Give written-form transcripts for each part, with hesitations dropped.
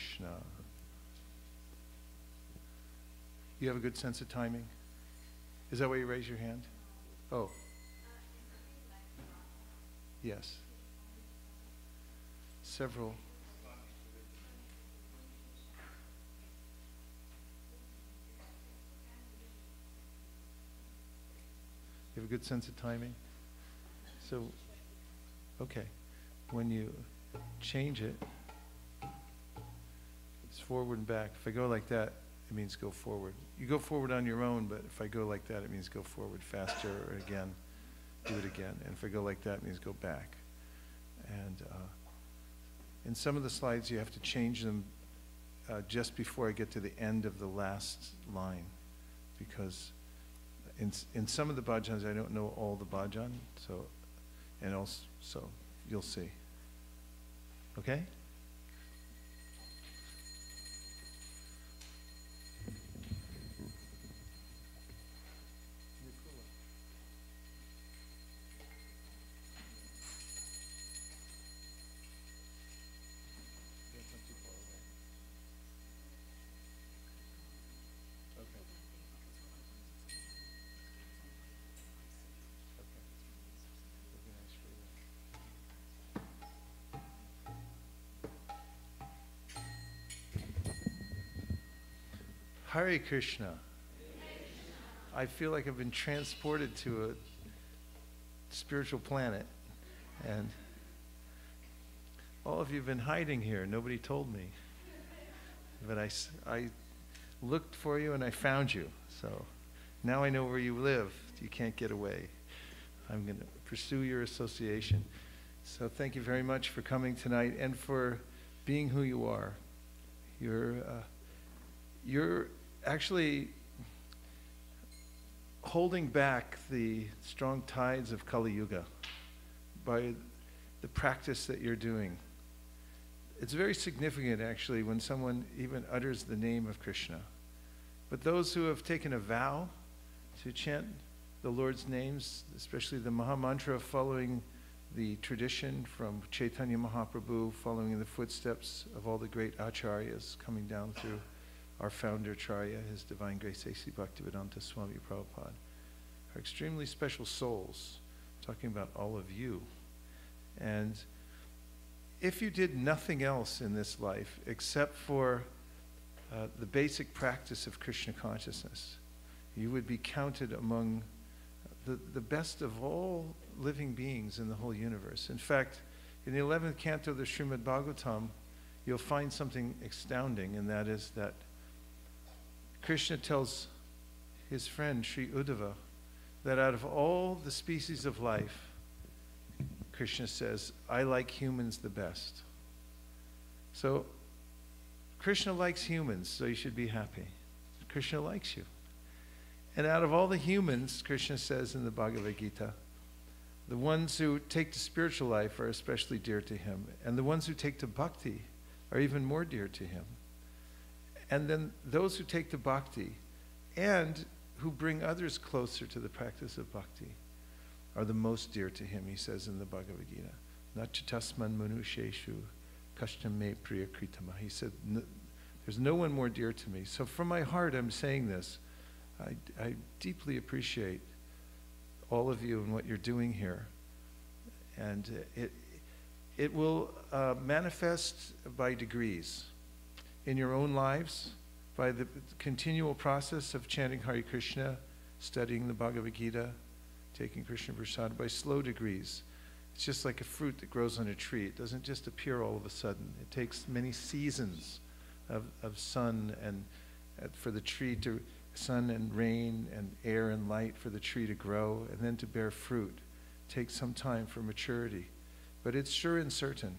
Krishna. You have a good sense of timing? Is that why you raise your hand? Oh. Yes. Several. You have a good sense of timing? So, okay. When you change it, it's forward and back. If I go like that, it means go forward. You go forward on your own, but if I go like that, it means go forward faster, or again, do it again. And if I go like that, it means go back. And in some of the slides, you have to change them just before I get to the end of the last line, because in some of the bhajans, I don't know all the bhajan, so, and also, so you'll see. Okay? Hare Krishna. I feel like I've been transported to a spiritual planet, and all of you have been hiding here. Nobody told me. But I looked for you and I found you. So now I know where you live. You can't get away. I'm going to pursue your association. So thank you very much for coming tonight and for being who you are. You're actually holding back the strong tides of Kali Yuga by the practice that you're doing. It's very significant, actually, when someone even utters the name of Krishna. But those who have taken a vow to chant the Lord's names, especially the Maha Mantra, following the tradition from Chaitanya Mahaprabhu, following in the footsteps of all the great acharyas coming down through our founder, Acharya, His Divine Grace A.C. Bhaktivedanta Swami Prabhupada, are extremely special souls, talking about all of you. And if you did nothing else in this life except for the basic practice of Krishna consciousness, you would be counted among the best of all living beings in the whole universe. In fact, in the 11th canto of the Srimad Bhagavatam, you'll find something astounding, and that is that Krishna tells his friend, Sri Uddhava, that out of all the species of life, Krishna says, I like humans the best. So Krishna likes humans, so you should be happy. Krishna likes you. And out of all the humans, Krishna says in the Bhagavad Gita, the ones who take to spiritual life are especially dear to him, and the ones who take to bhakti are even more dear to him. And then those who take to bhakti and who bring others closer to the practice of bhakti are the most dear to him, he says in the Bhagavad Gita. Nachitasman manusheshu kashtam me priyakritama. He said, there's no one more dear to me. So from my heart, I'm saying this. I deeply appreciate all of you and what you're doing here. And it will manifest by degrees in your own lives, by the continual process of chanting Hare Krishna, studying the Bhagavad Gita, taking Krishna Prasad, by slow degrees. It's just like a fruit that grows on a tree. It doesn't just appear all of a sudden. It takes many seasons of sun and for the tree to, sun and rain and air and light for the tree to grow and then to bear fruit. It takes some time for maturity. But it's sure and certain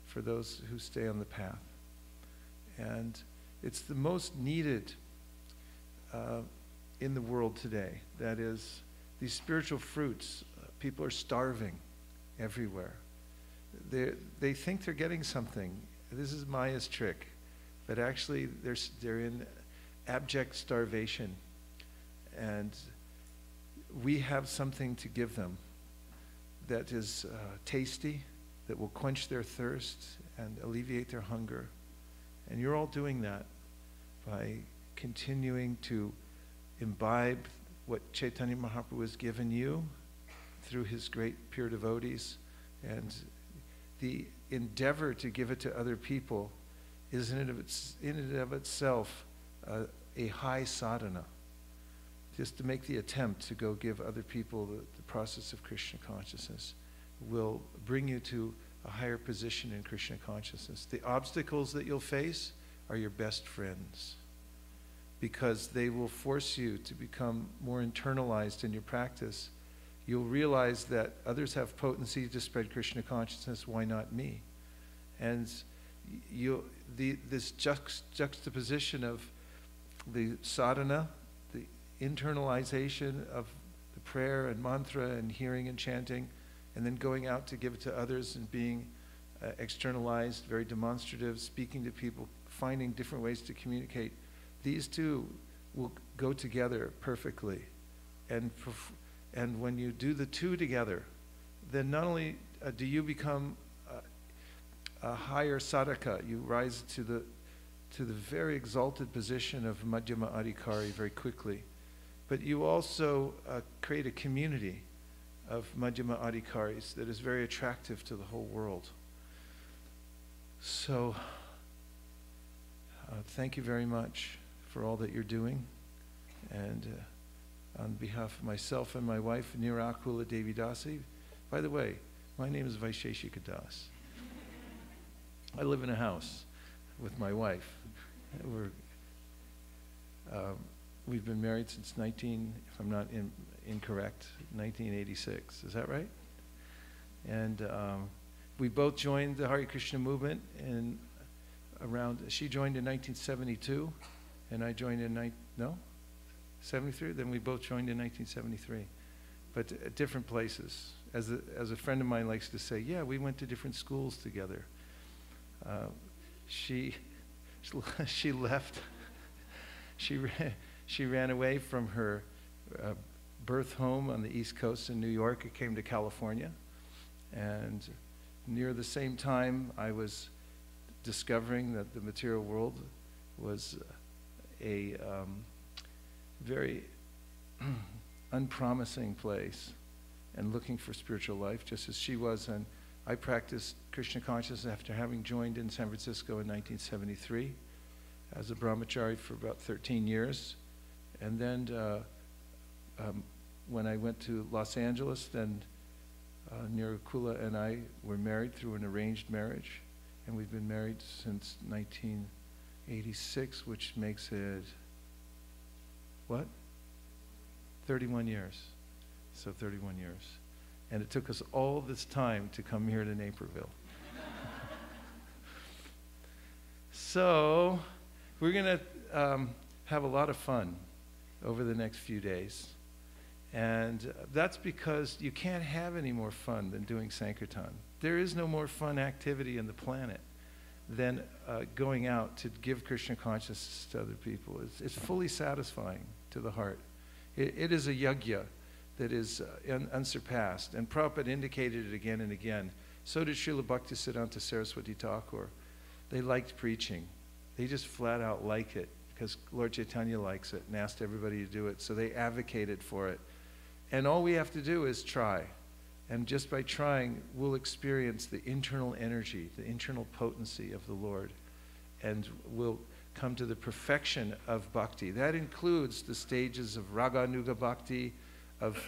for those who stay on the path. And it's the most needed in the world today. That is, these spiritual fruits. People are starving everywhere. They think they're getting something. This is Maya's trick. But actually, they're in abject starvation. And we have something to give them that is tasty, that will quench their thirst and alleviate their hunger, And you're all doing that by continuing to imbibe what Chaitanya Mahaprabhu has given you through his great pure devotees. And the endeavor to give it to other people is in and of itself a high sadhana. Just to make the attempt to go give other people the process of Krishna consciousness will bring you to a higher position in Krishna consciousness. The obstacles that you'll face are your best friends, because they will force you to become more internalized in your practice. You'll realize that others have potency to spread Krishna consciousness, why not me? And this juxtaposition of the sadhana, the internalization of the prayer and mantra and hearing and chanting, and then going out to give it to others and being externalized, very demonstrative, speaking to people, finding different ways to communicate. These two will go together perfectly. And when you do the two together, then not only do you become a higher sadhaka, you rise to the very exalted position of Madhyama Adhikari very quickly, but you also create a community of Madhyama Adhikaris that is very attractive to the whole world. So, thank you very much for all that you're doing. And on behalf of myself and my wife, Nirakula Devi Dasi, by the way, my name is Vaisesika Das. I live in a house with my wife. We've been married since if I'm not incorrect, 1986. Is that right? And we both joined the Hare Krishna movement she joined in 1972, and I joined in 73? Then we both joined in 1973, but at different places. As a friend of mine likes to say, yeah, we went to different schools together. She left. She ran away from her birth home on the East Coast in New York and came to California. And near the same time, I was discovering that the material world was a very unpromising place, and looking for spiritual life, just as she was. And I practiced Krishna consciousness after having joined in San Francisco in 1973 as a brahmachari for about 13 years. And then when I went to Los Angeles, then Nirakula and I were married through an arranged marriage. And we've been married since 1986, which makes it, what? 31 years. So 31 years. And it took us all this time to come here to Naperville. So we're going to have a lot of fun over the next few days. And that's because you can't have any more fun than doing Sankirtan. There is no more fun activity on the planet than going out to give Krishna consciousness to other people. It's fully satisfying to the heart. It is a yajna that is unsurpassed. And Prabhupada indicated it again and again. So did Srila Bhaktisiddhanta Saraswati Thakur. They liked preaching. They just flat out like it because Lord Chaitanya likes it and asked everybody to do it. So they advocated for it. And all we have to do is try. And just by trying, we'll experience the internal energy, the internal potency of the Lord. And we'll come to the perfection of bhakti. That includes the stages of raganuga bhakti, of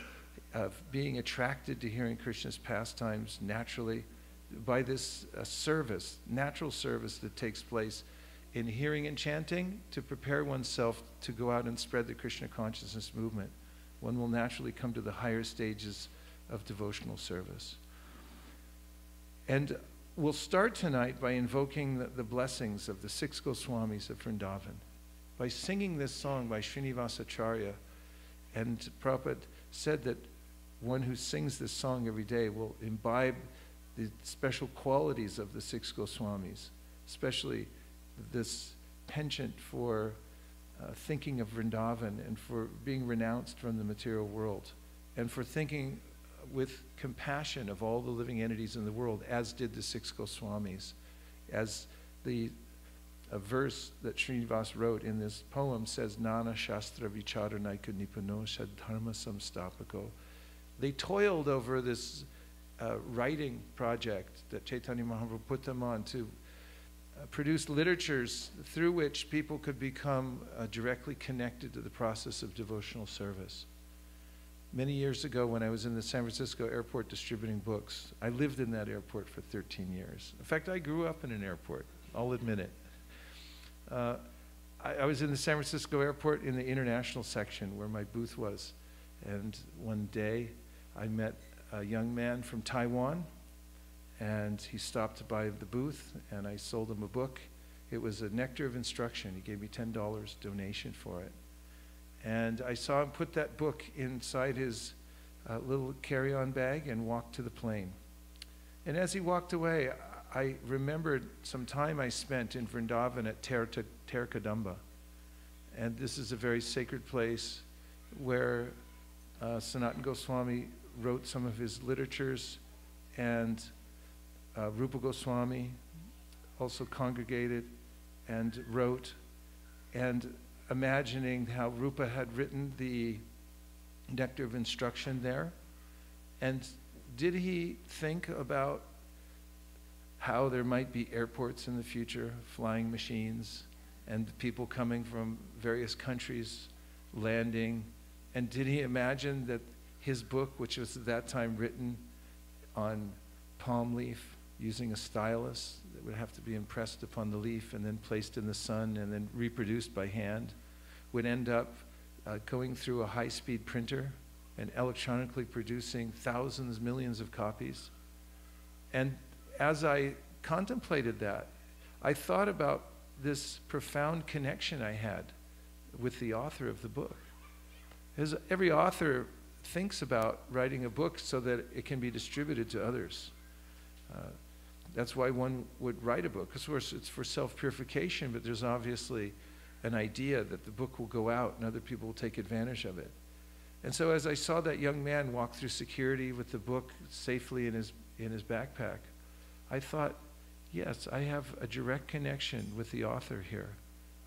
being attracted to hearing Krishna's pastimes naturally by this service, natural service that takes place in hearing and chanting to prepare oneself to go out and spread the Krishna consciousness movement. One will naturally come to the higher stages of devotional service. And we'll start tonight by invoking the blessings of the 6 Goswamis of Vrindavan, by singing this song by Srinivasacharya. And Prabhupada said that one who sings this song every day will imbibe the special qualities of the 6 Goswamis, especially this penchant for thinking of Vrindavan and for being renounced from the material world, and for thinking with compassion of all the living entities in the world, as did the 6 Goswamis, as the a verse that Srinivas wrote in this poem says, Nana Shastra Vicharanaika Nipano Shadharma Samstapako. They toiled over this writing project that Chaitanya Mahaprabhu put them on to produce literatures through which people could become directly connected to the process of devotional service. Many years ago, when I was in the San Francisco airport distributing books, I lived in that airport for 13 years. In fact, I grew up in an airport, I'll admit it. I was in the San Francisco airport in the international section where my booth was. And one day, I met a young man from Taiwan, and he stopped by the booth, and I sold him a book. It was a Nectar of Instruction. He gave me $10 donation for it. And I saw him put that book inside his little carry-on bag and walk to the plane. And as he walked away, I remembered some time I spent in Vrindavan at Terkadamba. And this is a very sacred place where Sanatana Goswami wrote some of his literatures, and Rupa Goswami also congregated and wrote, and imagining how Rupa had written the Nectar of Instruction there. And did he think about how there might be airports in the future, flying machines, and people coming from various countries landing? And did he imagine that his book, which was at that time written on palm leaf using a stylus that would have to be impressed upon the leaf and then placed in the sun and then reproduced by hand, would end up going through a high-speed printer and electronically producing thousands, millions of copies? And as I contemplated that, I thought about this profound connection I had with the author of the book. As every author thinks about writing a book so that it can be distributed to others. That's why one would write a book. Of course, it's for self-purification, but there's obviously an idea that the book will go out and other people will take advantage of it. And so as I saw that young man walk through security with the book safely in his backpack, I thought, yes, I have a direct connection with the author here.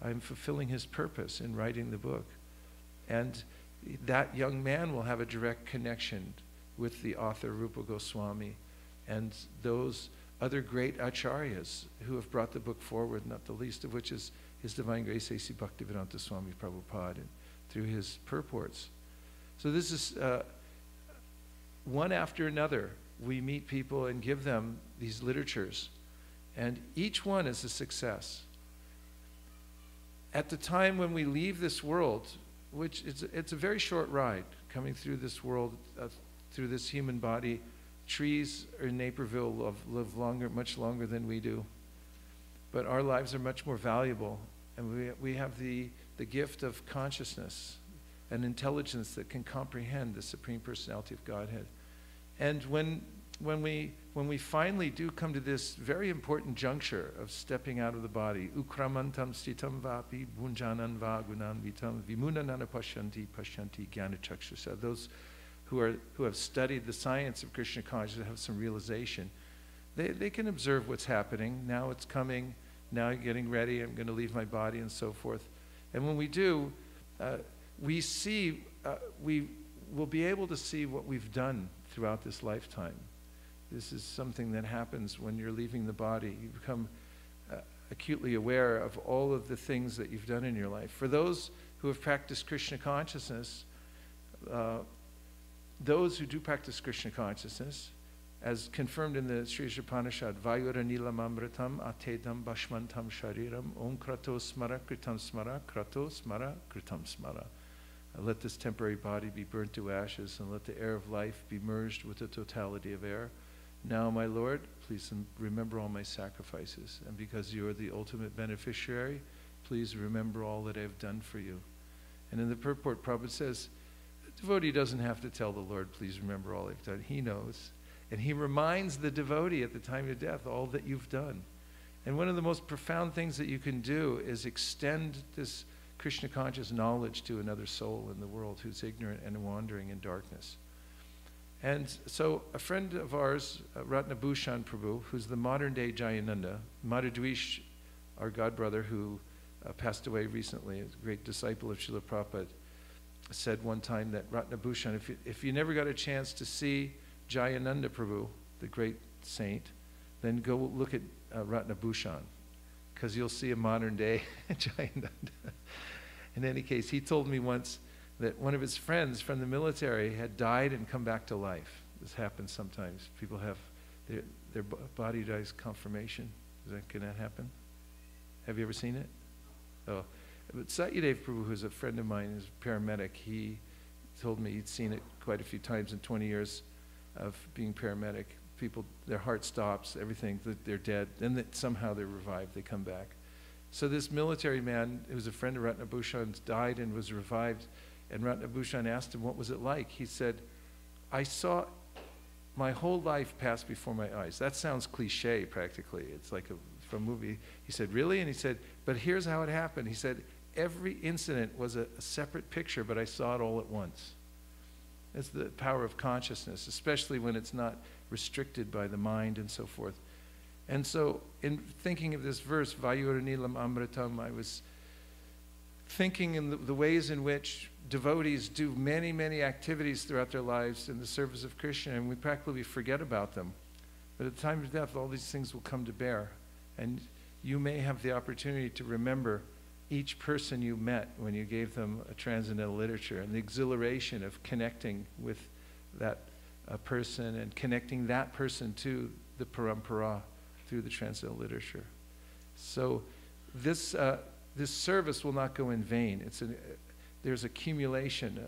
I'm fulfilling his purpose in writing the book. And that young man will have a direct connection with the author Rupa Goswami and those other great acharyas who have brought the book forward, not the least of which is His Divine Grace A.C. Bhaktivedanta Swami Prabhupada, and through his purports. So this is one after another. We meet people and give them these literatures, and each one is a success. At the time when we leave this world, which it's a very short ride coming through this world, through this human body. Trees in Naperville live longer, much longer than we do. But our lives are much more valuable, and we have the gift of consciousness and intelligence that can comprehend the Supreme Personality of Godhead. And when we finally do come to this very important juncture of stepping out of the body, ukramantam stitam vapi bunjanan va gunanvitam vimunanana pashyanti jnanachakshusa, those who have studied the science of Krishna consciousness have some realization. They can observe what's happening. Now it's coming. Now I'm getting ready. I'm going to leave my body and so forth. And when we do, we will be able to see what we've done throughout this lifetime. This is something that happens when you're leaving the body. You become acutely aware of all of the things that you've done in your life. For those who have practiced Krishna consciousness, those who do practice Krishna consciousness, as confirmed in the Sri Upanishad, Vayura Nilam Amritam Atedam Bashmantam Shariram Om Krato Smara Kritam Smara Krato Smara Kritam Smara. Let this temporary body be burnt to ashes, and let the air of life be merged with the totality of air. Now, my Lord, please remember all my sacrifices, and because you are the ultimate beneficiary, please remember all that I have done for you. And in the purport, Prabhupada says, the devotee doesn't have to tell the Lord, please remember all I've done. He knows. And he reminds the devotee at the time of death all that you've done. And one of the most profound things that you can do is extend this Krishna conscious knowledge to another soul in the world who's ignorant and wandering in darkness. And so a friend of ours, Ratnabhushan Prabhu, who's the modern day Jayananda, Madhudwish our godbrother who passed away recently, a great disciple of Srila Prabhupada, said one time that Ratnabhushan, if you never got a chance to see Jayananda Prabhu, the great saint, then go look at Ratnabhushan, because you'll see a modern day Jayananda. In any case, he told me once that one of his friends from the military had died and come back to life. This happens sometimes. People have their body dies confirmation. Can that happen? Have you ever seen it? Oh, but Satyadev Prabhu, who's a friend of mine, is a paramedic. He told me he'd seen it quite a few times in 20 years of being paramedic. People, their heart stops, everything, they're dead. Then somehow they're revived, they come back. So this military man, who was a friend of Ratnabhushan's, died and was revived. And Ratnabhushan asked him, what was it like? He said, I saw my whole life pass before my eyes. That sounds cliche, practically. It's like from a movie. He said, really? And he said, but here's how it happened. He said, every incident was a separate picture, but I saw it all at once. It's the power of consciousness, especially when it's not restricted by the mind and so forth. And so in thinking of this verse, Vayuranilam Amritam, I was thinking in the ways in which devotees do many, many activities throughout their lives in the service of Krishna, and we practically forget about them. But at the time of death, all these things will come to bear. And you may have the opportunity to remember each person you met when you gave them a transcendental literature, and the exhilaration of connecting with that person and connecting that person to the parampara through the transcendental literature. So this service will not go in vain. There's accumulation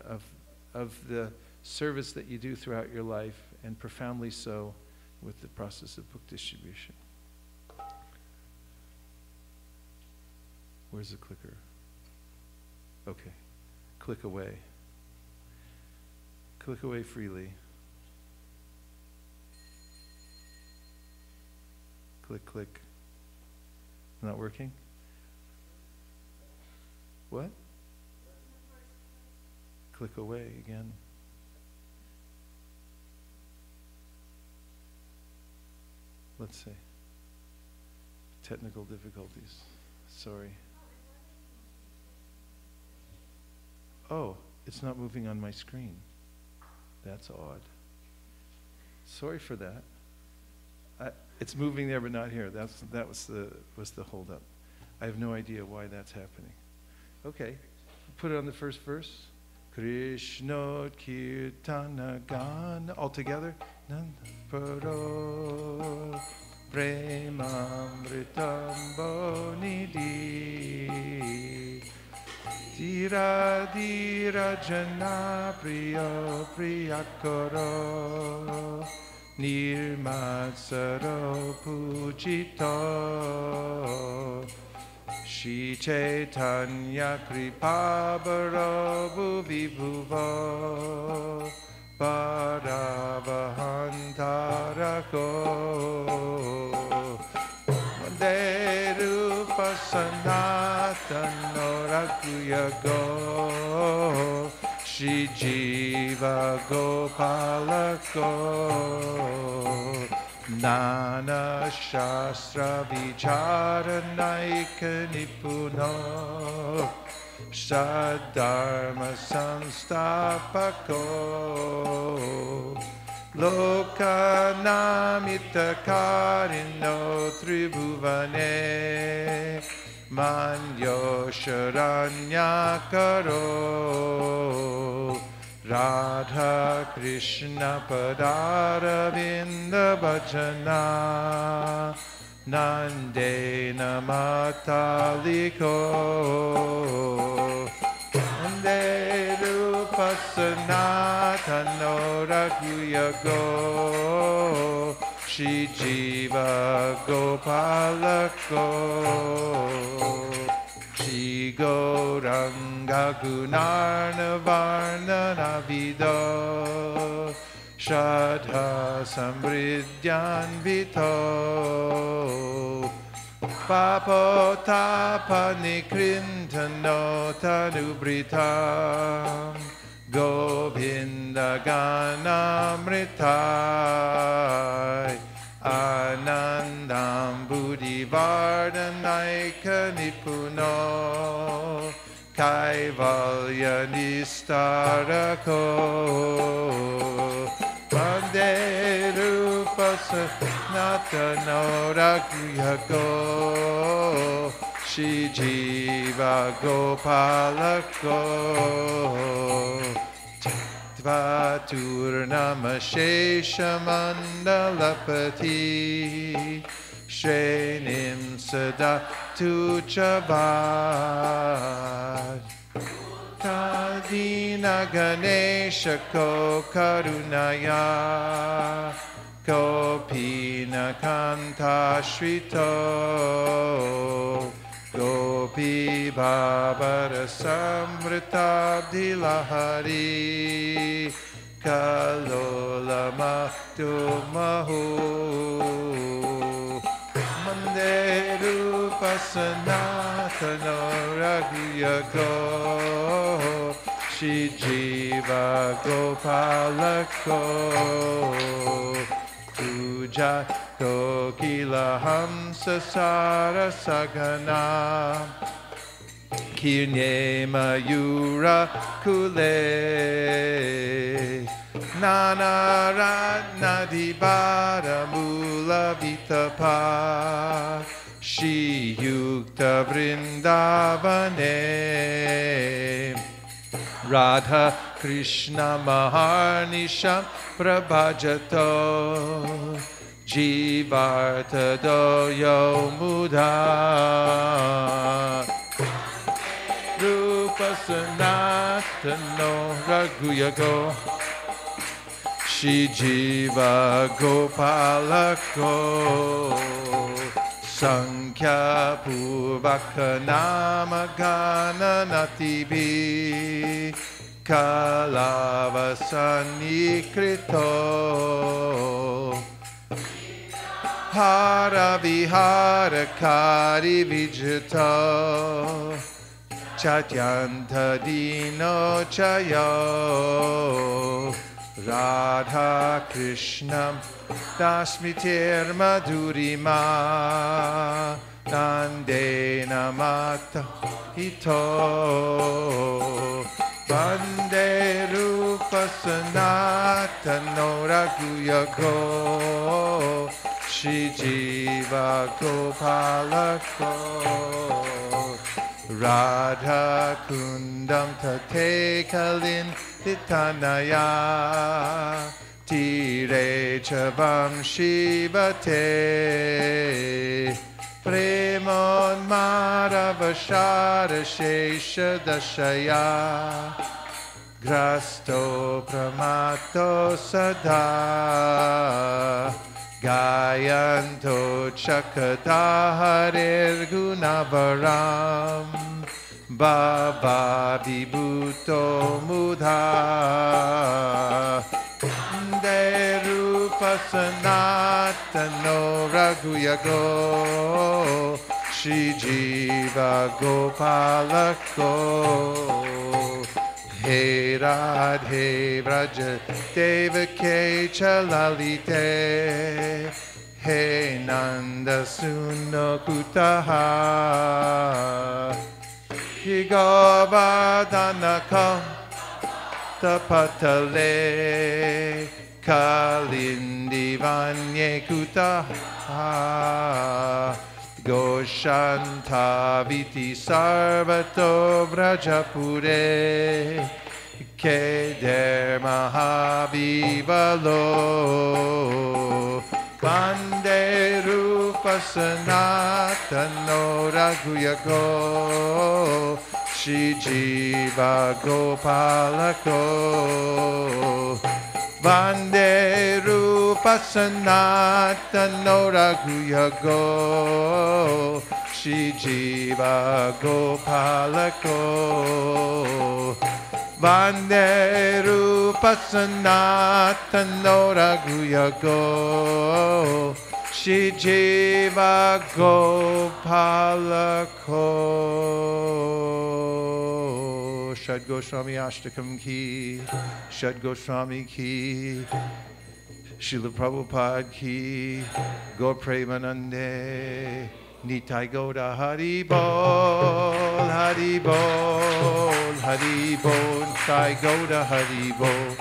of the service that you do throughout your life, and profoundly so with the process of book distribution. Where's the clicker? Okay. Click away. Click away freely. Click, click. Not working? What? Click away again. Let's see. Technical difficulties. Sorry. Oh, it's not moving on my screen. That's odd. Sorry for that. It's moving there but not here. That was the holdup. I have no idea why that's happening. Okay, put it on the first verse. Krishna Kirtana Gana. All together. Nanaparo Premamritam Bonidhi Dira Dira Jana Priya Priyakaro Nirmatsaro Pujito Shri Chaitanya Kripabharo Bhuvibhuva Paravahantharako Vande Rupa Sanatano Rakuyago Shri Jiva Gopalako Nana Shastra Vicharanaika Nipuno Sadharma Samstapako Lokanamita Karino Tribhuvane Manyo Sharanyakaro Radha Krishna Padaravinda Bhajana Nandena Mataliko Nande Rupa Sanatano Raghyago Shri Jiva Gopalako Shri Gauranga Gunarna Varna Navido Shadha Samridyan Vito Papotapa Nikrintano Tanubritam Govinda Ganamritai Anandam Buddha Buddhi Vardanaika Nipuno Kaivalya Nistarako Vande Rupa Sanatano Raghuyako Shri Jiva Gopalako Tvaturnama Shesha Mandalapati Shrenim Sada Tuchavad Kadina Ganesha Ko Karunaya Gopina Kanta Shrito Gopi Babara Samritabdilahari Kalola Maktumahu Manderu Pasanatano Raghuyako Shri Jiva Gopalako Puja Kokila Hamsa Sara Sagana Kirne Mayura Kule Nana Ratna Dibara Mula Vitapa Shri Yukta Vrindavane Radha Krishna Maharnisham Prabhajato Jivarta Doyo Mudha Rupa Sanatano Raghuyako Shri Jiva Gopalako Sankhya Purvaka Nama Gana Natibi Kalavasani Krito Hara Vihara Kari Vijito Chatyanta Dino Chayo Radha Krishna Dasmitir Madhurima Nande Namata Hito Vande Rupa Sanatano Raghuyako Shri Jiva Gopalako Radha Kundam Tate Kalin Titanaya Tire Chavam Shivate Premon Maravashara Shesha Dashaya Grasto Pramato Sada Gayanto Chakadaharir Gunavaram Baba Vibhuto Mudha Derupa Sanatano Raghuyako Shri Jiva Gopalako He Radhe Vraja Devake Chalalite He Nanda Sunokutaha He Govardhanaka Tapatale Kalindi Vanye Kutaha Goshanta Viti Sarvato Vrajapure Keder Mahavivalo Vande Rupa Sanatano Raghuyako Shri Jiva Gopalako Vande Rupa Sanatano Raghuyako Shri Jiva Gopalako Vande Rupa Sanatano Raghuyako Shri Jiva Gopalako Shad Goswami Ashtakam Ki Shad Goswami Ki Srila Prabhupada ki, Gaur Premanande, Nitai Gauda Hari Bol, Hari Bol, Hari Bol, Nitai Gauda Hari Bol.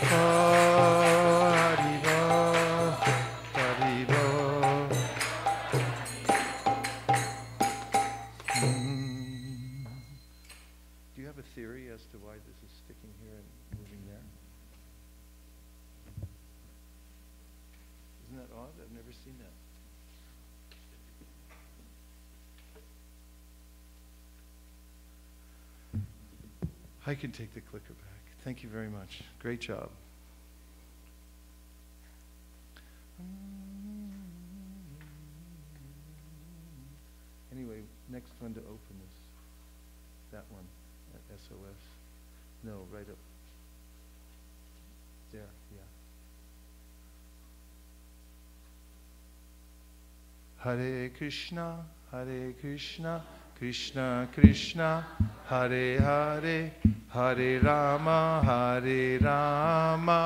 Hari Bol, Hari Bol. Do you have a theory as to why this is sticking here and moving there? Isn't that odd? I've never seen that. I can take the clicker back. Thank you very much. Great job. Anyway, next one to open is that one at SOS. No, right up there, yeah. Hare Krishna, Krishna Krishna, Hare Hare, Hare Rama, Hare Rama,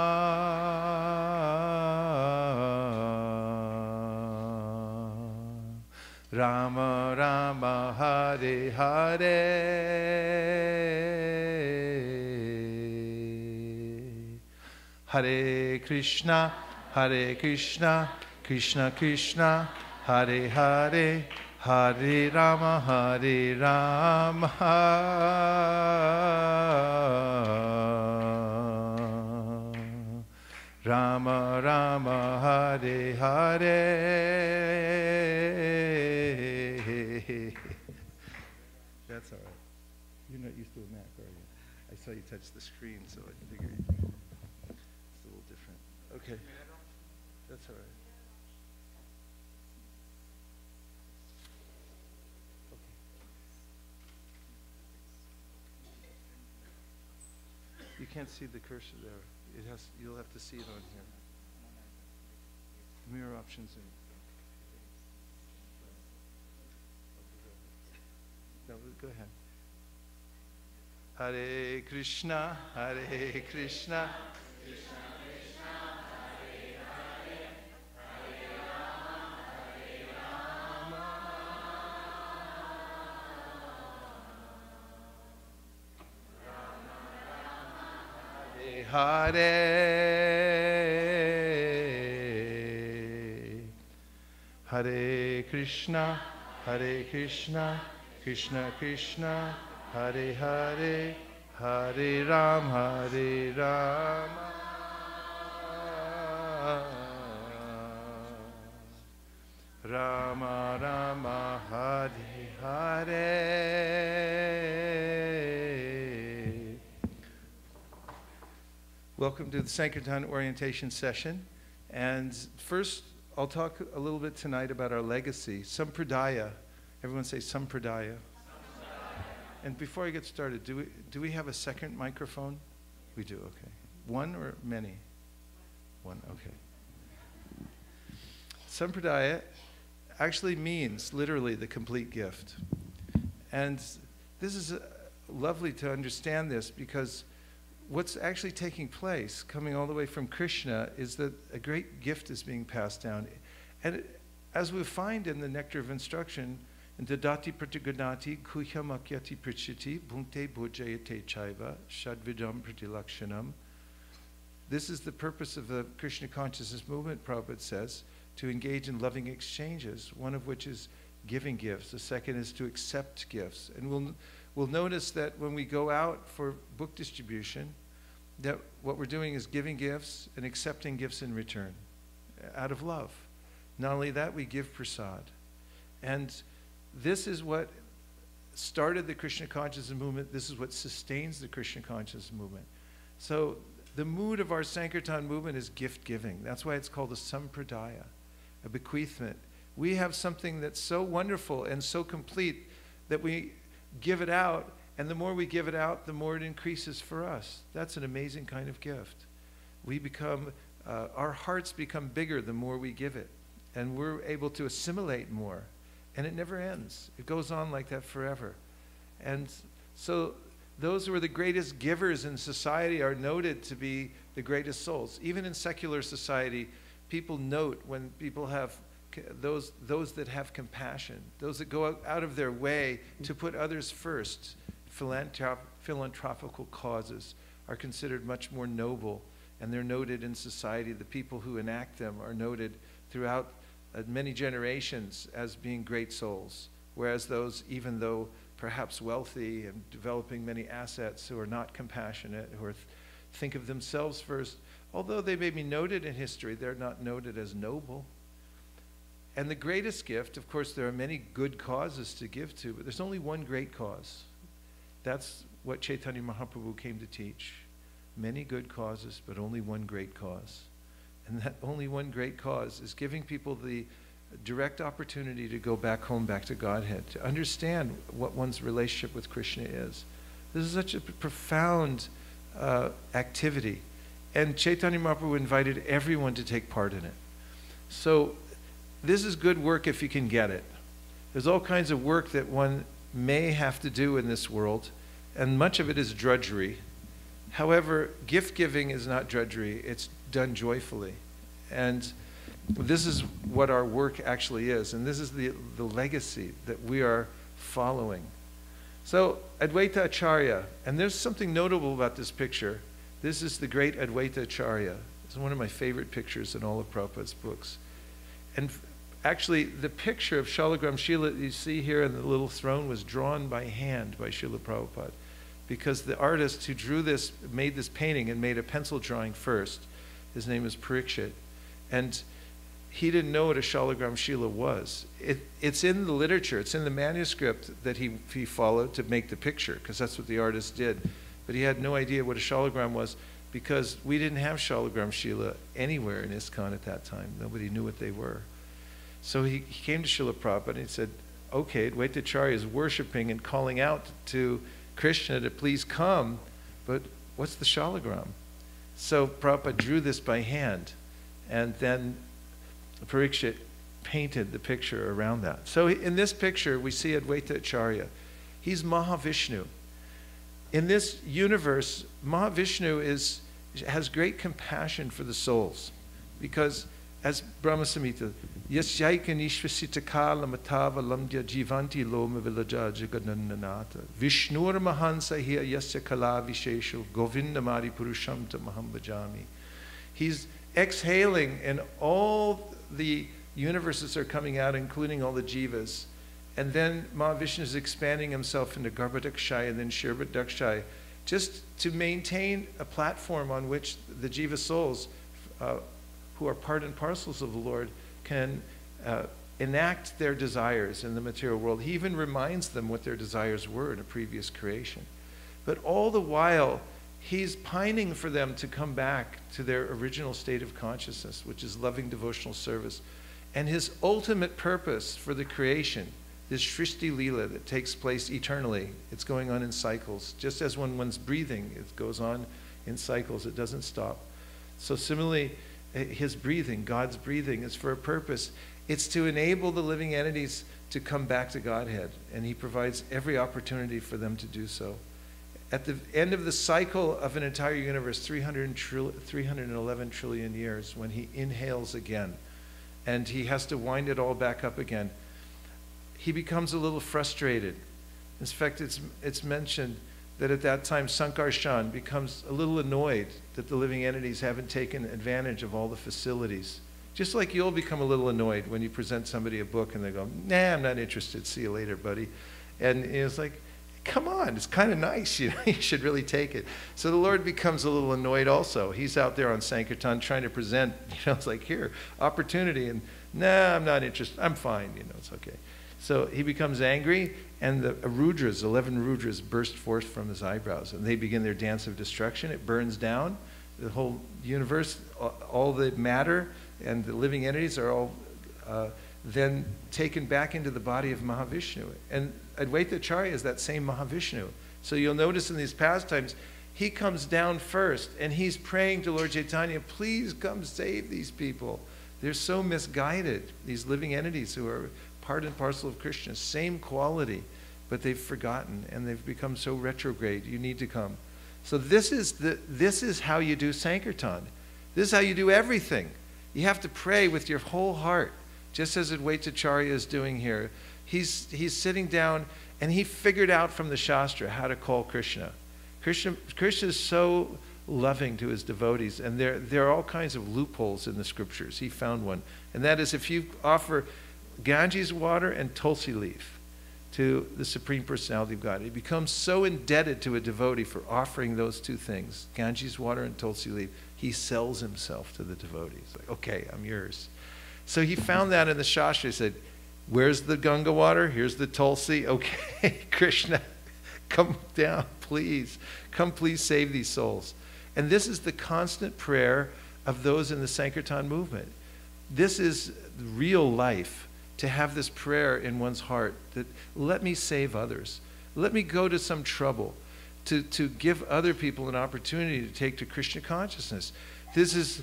Rama Rama, Hare Hare, Hare Krishna, Krishna Krishna, Hare Hare, Hare Rama, Hare Rama, Rama Rama, Hare Hare. That's all right. You're not used to a Mac, are you? I saw you touch the screen, so I figured it's a little different. Okay. That's all right. You can't see the cursor there. You'll have to see it on here. Mirror options. No, go ahead. Hare Krishna, Hare Krishna, Krishna Krishna, Hare Hare, Hare Rama, Hare Rama, Rama Rama, Hare Hare, Hare Krishna, Krishna Krishna, Hare Hare, Hare Rama, Hare Rama, Rama Rama, Hare Hare. Welcome to the Sankirtan orientation session. And first, I'll talk a little bit tonight about our legacy, Sampradaya. Everyone say Sampradaya. And before I get started, do we have a second microphone? We do, okay. One or many? One, okay. Sampradaya actually means literally the complete gift. And this is lovely to understand this, because what's actually taking place, coming all the way from Krishna, is that a great gift is being passed down. And as we find in the Nectar of Instruction, in Dadati Pratigadati Kuhyamakyati Prichiti Bhunkte Bhojayate Chaiva Shadvidam Pratilakshanam. This is the purpose of the Krishna consciousness movement, Prabhupada says, to engage in loving exchanges, one of which is giving gifts. The second is to accept gifts. And we'll notice that when we go out for book distribution, that what we're doing is giving gifts and accepting gifts in return, out of love. Not only that, we give prasad. And this is what started the Krishna consciousness movement. This is what sustains the Krishna consciousness movement. So the mood of our Sankirtan movement is gift giving. That's why it's called a sampradaya, a bequeathment. We have something that's so wonderful and so complete that we give it out, and the more we give it out, the more it increases for us. That's an amazing kind of gift. We become, our hearts become bigger the more we give it, and we're able to assimilate more. And it never ends. It goes on like that forever. And so those who are the greatest givers in society are noted to be the greatest souls. Even in secular society, people note when people have those that have compassion, those that go out of their way to put others first. Philanthropical causes are considered much more noble, and they're noted in society. The people who enact them are noted throughout many generations as being great souls, whereas those, even though perhaps wealthy and developing many assets, who are not compassionate, who think of themselves first, although they may be noted in history, they're not noted as noble. And the greatest gift, of course, there are many good causes to give to, but there's only one great cause. That's what Chaitanya Mahaprabhu came to teach. Many good causes, but only one great cause. And that only one great cause is giving people the direct opportunity to go back home, back to Godhead, to understand what one's relationship with Krishna is. This is such a profound activity. And Chaitanya Mahaprabhu invited everyone to take part in it. So this is good work if you can get it. There's all kinds of work that one may have to do in this world, and much of it is drudgery. However, gift giving is not drudgery, it's done joyfully. And this is what our work actually is, and this is the legacy that we are following. So, Advaita Acharya, and there's something notable about this picture. This is the great Advaita Acharya. It's one of my favorite pictures in all of Prabhupada's books. And actually, the picture of Shalagram Shila that you see here in the little throne was drawn by hand by Srila Prabhupada, because the artist who drew this, made this painting and made a pencil drawing first. His name is Parikshit. And he didn't know what a Shalagram Shila was. It's in the literature, it's in the manuscript that he followed to make the picture, because that's what the artist did. But he had no idea what a Shalagram was, because we didn't have Shalagram Shila anywhere in ISKCON at that time. Nobody knew what they were. So he came to Srila Prabhupada and he said, okay, Advaita Acharya is worshiping and calling out to Krishna to please come, but what's the Shalagram? So Prabhupada drew this by hand, and then Parikshit painted the picture around that. So in this picture, we see Advaita Acharya. He's Mahavishnu. In this universe, Mahavishnu has great compassion for the souls, because as Brahma Samhita, Yasyaika Nishvasita Kala Matava Lamdya Jivanti Loma Vilaja Jaganananata Vishnur Mahansa Hiya Yasya Kala Visheshu Govindamadi Purusham Maham Bhajami. He's exhaling, and all the universes are coming out, including all the jivas. And then Mahavishnu is expanding himself into Garbhadakshay and then Shirvadakshay, just to maintain a platform on which the jiva souls, who are part and parcels of the Lord, can enact their desires in the material world. He even reminds them what their desires were in a previous creation. But all the while, he's pining for them to come back to their original state of consciousness, which is loving devotional service. And his ultimate purpose for the creation, this Shrishti Leela that takes place eternally, it's going on in cycles. Just as when one's breathing, it goes on in cycles, it doesn't stop. So similarly, his breathing, God's breathing, is for a purpose. It's to enable the living entities to come back to Godhead, and he provides every opportunity for them to do so. At the end of the cycle of an entire universe, 311 trillion years, when he inhales again, and he has to wind it all back up again, he becomes a little frustrated. In fact, it's mentioned that at that time, Sankarshan becomes a little annoyed that the living entities haven't taken advantage of all the facilities. Just like you'll become a little annoyed when you present somebody a book and they go, nah, I'm not interested, see you later, buddy. And it's like, come on, it's kind of nice, you should really take it. So the Lord becomes a little annoyed also. He's out there on Sankirtan trying to present, it's like, here, opportunity, and nah, I'm not interested, I'm fine, it's okay. So he becomes angry, and the Rudras, 11 Rudras, burst forth from his eyebrows, and they begin their dance of destruction. It burns down the whole universe, all the matter, and the living entities are all then taken back into the body of Mahavishnu. And Advaita Acharya is that same Mahavishnu. So you'll notice in these pastimes, he comes down first, and he's praying to Lord Chaitanya, please come save these people. They're so misguided, these living entities who are part and parcel of Krishna, same quality, but they've forgotten and they've become so retrograde. You need to come. So this is how you do Sankirtan. This is how you do everything. You have to pray with your whole heart, just as Advaitacharya is doing here. He's sitting down and he figured out from the Shastra how to call Krishna. Krishna is so loving to his devotees, and there are all kinds of loopholes in the scriptures. He found one, and that is if you offer Ganges water and Tulsi leaf to the Supreme Personality of God, he becomes so indebted to a devotee for offering those two things, Ganges water and Tulsi leaf, he sells himself to the devotee. He's like, okay, I'm yours. So he found that in the Shastra. He said, where's the Ganga water? Here's the Tulsi. Okay, Krishna, come down, please. Come, please save these souls. And this is the constant prayer of those in the Sankirtan movement. This is real life, to have this prayer in one's heart that let me save others. Let me go to some trouble to give other people an opportunity to take to Krishna consciousness. This is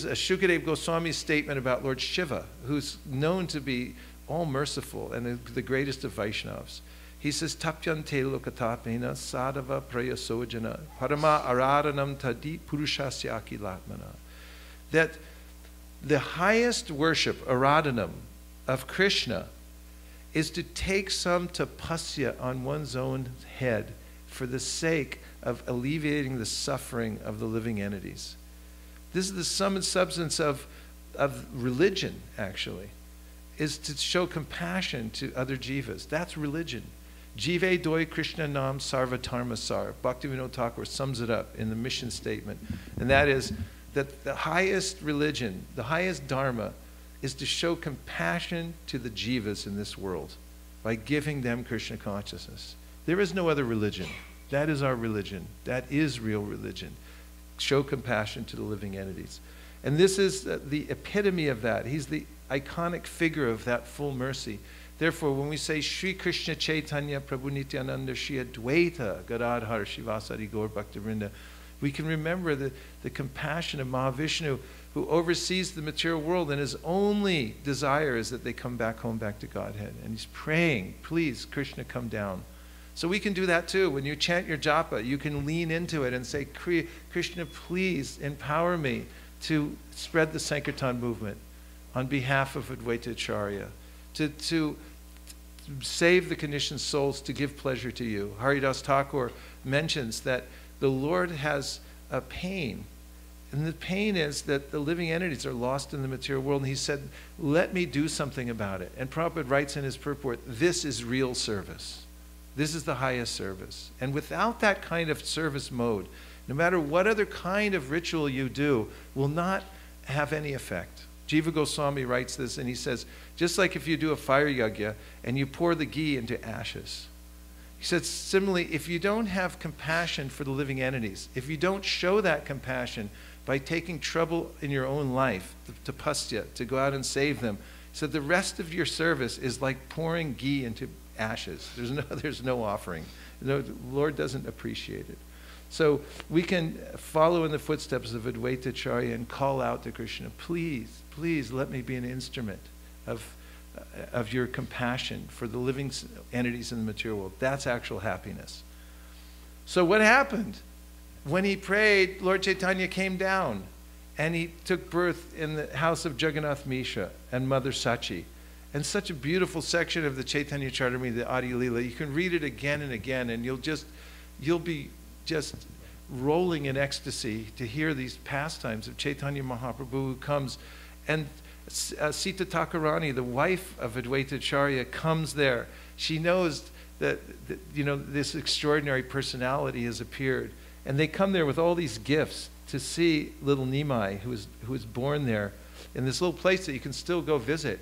a Shukadeva Goswami's statement about Lord Shiva, who's known to be all-merciful and the greatest of Vaishnavas. He says, Tapyante lokatapena sadhava prayasojana parama aradanam tadi purushasya akilatmana. That the highest worship, aradanam, of Krishna is to take some tapasya on one's own head for the sake of alleviating the suffering of the living entities. This is the sum and substance of religion, actually, is to show compassion to other jivas. That's religion. Jive doi Krishna nam sarva dharma sar. Bhaktivinoda Thakur sums it up in the mission statement. And that is that the highest religion, the highest dharma, is to show compassion to the jivas in this world by giving them Krishna consciousness. There is no other religion. That is our religion. That is real religion. Show compassion to the living entities. And this is the epitome of that. He's the iconic figure of that full mercy. Therefore, when we say Sri Krishna Chaitanya Prabhu Nityananda Shri Advaita Gadadhar Shivasari Gaur Bhaktivinoda, we can remember the compassion of Mahavishnu, who oversees the material world, and his only desire is that they come back home, back to Godhead. And he's praying, please, Krishna, come down. So we can do that too. When you chant your japa, you can lean into it and say, Krishna, please empower me to spread the Sankirtan movement on behalf of Advaitacharya, to save the conditioned souls, to give pleasure to you. Haridas Thakur mentions that the Lord has a pain, and the pain is that the living entities are lost in the material world, and he said, let me do something about it. And Prabhupada writes in his purport, this is real service. This is the highest service. And without that kind of service mode, no matter what other kind of ritual you do, will not have any effect. Jiva Goswami writes this, and he says, just like if you do a fire yagya and you pour the ghee into ashes. He said, similarly, if you don't have compassion for the living entities, if you don't show that compassion by taking trouble in your own life, the tapasya, to go out and save them, he said the rest of your service is like pouring ghee into ashes. There's no offering. The Lord doesn't appreciate it. So we can follow in the footsteps of Advaitacharya and call out to Krishna, please, please let me be an instrument of your compassion for the living entities in the material world. That's actual happiness. So what happened? When he prayed, Lord Chaitanya came down and he took birth in the house of Jagannath Misha and Mother Sachi. And such a beautiful section of the Chaitanya Charitamrita, the Adi Lila. You can read it again and again, and you'll be just rolling in ecstasy to hear these pastimes of Chaitanya Mahaprabhu, who comes, and Sita Thakurani, the wife of Advaitacharya, comes there. She knows that this extraordinary personality has appeared, and they come there with all these gifts to see little Nimai, who was born there in this little place that you can still go visit,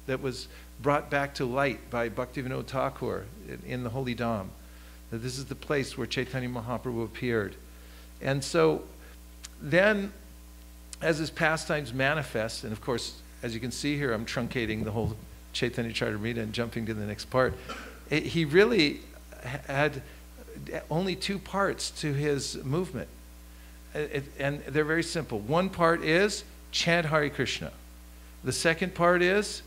that was brought back to light by Bhaktivinoda Thakur in the Holy Dham. That this is the place where Chaitanya Mahaprabhu appeared. And so then, as his pastimes manifest, and of course, as you can see here, I'm truncating the whole Chaitanya Charitamrita and jumping to the next part. He really had only two parts to his movement. And they're very simple. One part is chant Hare Krishna. The second part is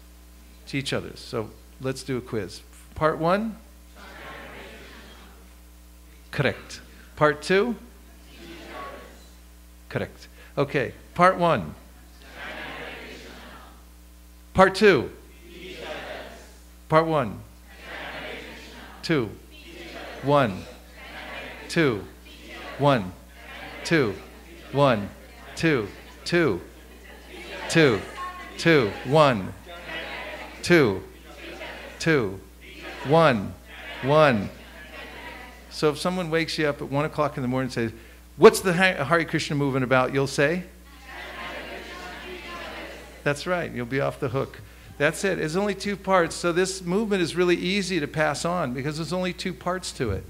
teach others. So let's do a quiz. Part 1? Correct. Part 2? Correct. Okay, part 1. Part 2. Part 1. 2. 1. 2. 1. 2. 1. 2. 2. 2. 2. 1. 2. 2. 1. 1. So if someone wakes you up at 1 o'clock in the morning and says, "What's the Hare Krishna movement about?" You'll say? That's right. You'll be off the hook. That's it. It's only 2 parts. So this movement is really easy to pass on because there's only 2 parts to it.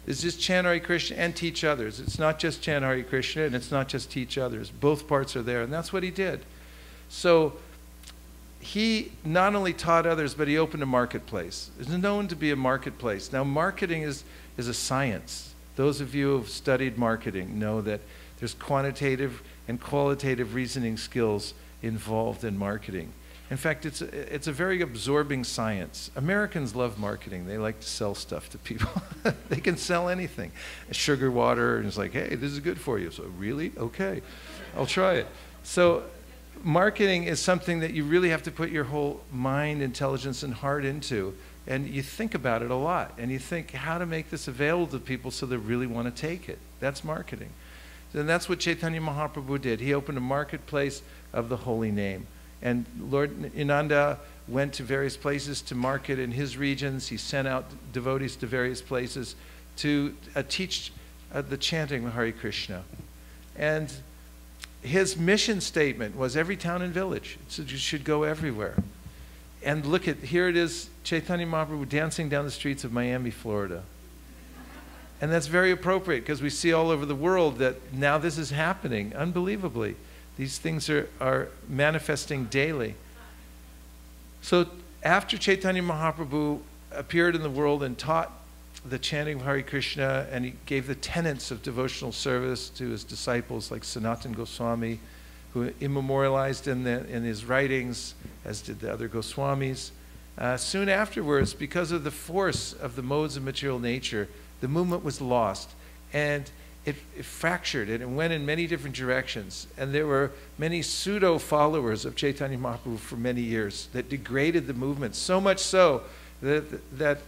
It's just chant Hare Krishna and teach others. It's not just chant Hare Krishna and it's not just teach others. Both parts are there, and that's what he did. So he not only taught others, but he opened a marketplace. It's known to be a marketplace. Now, marketing is a science. Those of you who have studied marketing know that there's quantitative and qualitative reasoning skills involved in marketing. In fact, it's a very absorbing science. Americans love marketing. They like to sell stuff to people. They can sell anything. Sugar water, and it's like, hey, this is good for you. So, really? Okay, I'll try it. So marketing is something that you really have to put your whole mind, intelligence, and heart into. And you think about it a lot. And you think how to make this available to people so they really want to take it. That's marketing. And that's what Chaitanya Mahaprabhu did. He opened a marketplace of the holy name. And Lord Inanda went to various places to market in his regions. He sent out devotees to various places to teach the chanting of Hare Krishna. And his mission statement was every town and village. So you should go everywhere. And look at, here it is, Chaitanya Mahaprabhu dancing down the streets of Miami, Florida. And that's very appropriate because we see all over the world that now this is happening unbelievably. These things are manifesting daily. So after Chaitanya Mahaprabhu appeared in the world and taught the chanting of Hare Krishna, and he gave the tenets of devotional service to his disciples like Sanatana Goswami, who immemorialized in his writings, as did the other Goswamis. Soon afterwards, because of the force of the modes of material nature, the movement was lost. And it fractured and it went in many different directions. And there were many pseudo-followers of Chaitanya Mahaprabhu for many years that degraded the movement, so much so that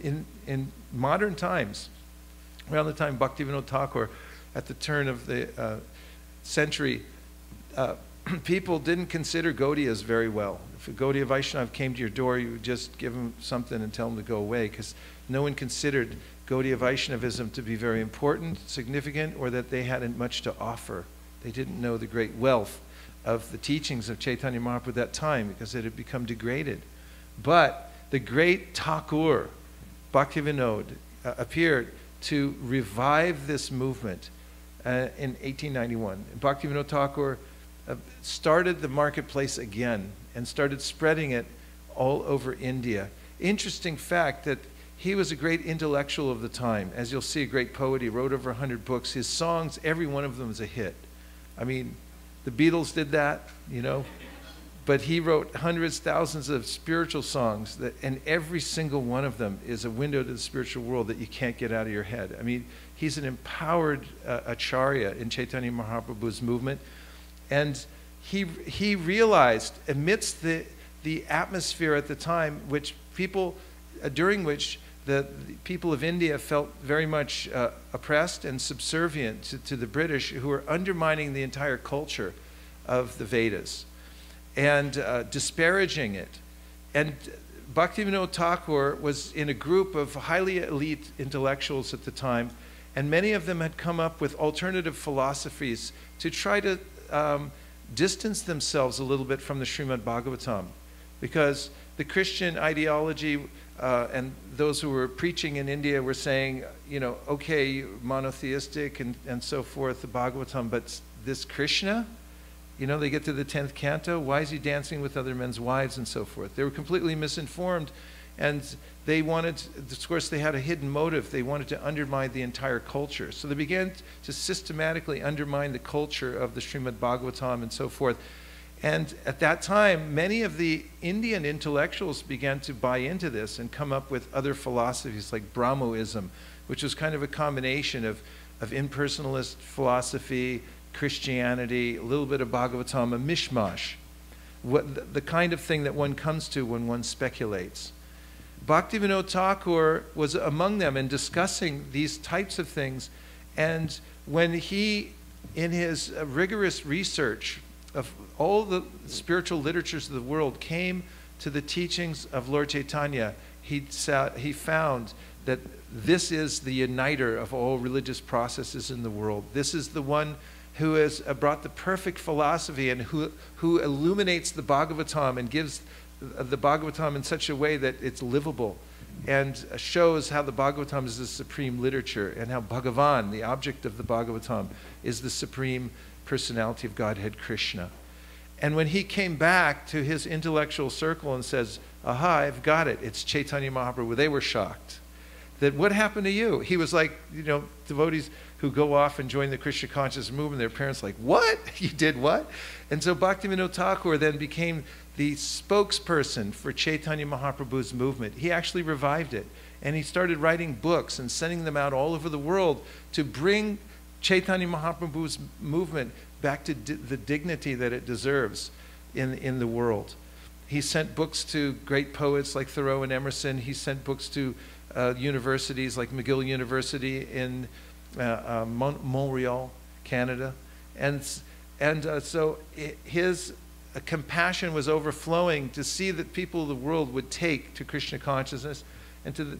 in modern times, around the time Bhaktivinoda Thakur, at the turn of the century, people didn't consider Gaudiyas very well. If a Gaudiya Vaishnava came to your door, you would just give him something and tell him to go away, because no one considered Gaudiya Vaishnavism to be very important, significant, or that they hadn't much to offer. They didn't know the great wealth of the teachings of Chaitanya Mahaprabhu at that time because it had become degraded. But the great Thakur, Bhaktivinoda, appeared to revive this movement in 1891. Bhaktivinoda Thakur started the marketplace again and started spreading it all over India. Interesting fact that he was a great intellectual of the time. As you'll see, a great poet. He wrote over 100 books. His songs, every one of them is a hit. I mean, the Beatles did that, you know. But he wrote hundreds, thousands of spiritual songs, and every single one of them is a window to the spiritual world that you can't get out of your head. I mean, he's an empowered acharya in Chaitanya Mahaprabhu's movement. And he realized, amidst the atmosphere at the time, which people, during which the people of India felt very much oppressed and subservient to the British, who were undermining the entire culture of the Vedas and disparaging it. And Bhaktivinoda Thakur was in a group of highly elite intellectuals at the time, and many of them had come up with alternative philosophies to try to distance themselves a little bit from the Srimad Bhagavatam, because the Christian ideology and those who were preaching in India were saying, you know, okay, monotheistic and so forth, the Bhagavatam, but this Krishna, you know, they get to the 10th canto, why is he dancing with other men's wives and so forth? They were completely misinformed, and they wanted, of course, they had a hidden motive. They wanted to undermine the entire culture. So they began to systematically undermine the culture of the Srimad Bhagavatam and so forth. And at that time, many of the Indian intellectuals began to buy into this and come up with other philosophies like Brahmoism, which was kind of a combination of impersonalist philosophy, Christianity, a little bit of Bhagavatam, a mishmash, the kind of thing that one comes to when one speculates. Bhaktivinoda Thakur was among them in discussing these types of things, and when he, in his rigorous research of all the spiritual literatures of the world, came to the teachings of Lord Chaitanya, he found that this is the uniter of all religious processes in the world. This is the one who has brought the perfect philosophy and who illuminates the Bhagavatam and gives the Bhagavatam in such a way that it's livable and shows how the Bhagavatam is the supreme literature and how Bhagavan, the object of the Bhagavatam, is the supreme personality of Godhead Krishna. And when he came back to his intellectual circle and says, aha, I've got it, it's Chaitanya Mahaprabhu, they were shocked. That what happened to you? He was like, you know, devotees who go off and join the Krishna conscious movement, their parents like, what? You did what? And so Bhaktivinoda Thakur then became the spokesperson for Chaitanya Mahaprabhu's movement. He actually revived it. And he started writing books and sending them out all over the world to bring Chaitanya Mahaprabhu's movement back to the dignity that it deserves in the world. He sent books to great poets like Thoreau and Emerson. He sent books to universities like McGill University in Montreal, Canada. And so his compassion was overflowing to see that people of the world would take to Krishna consciousness. And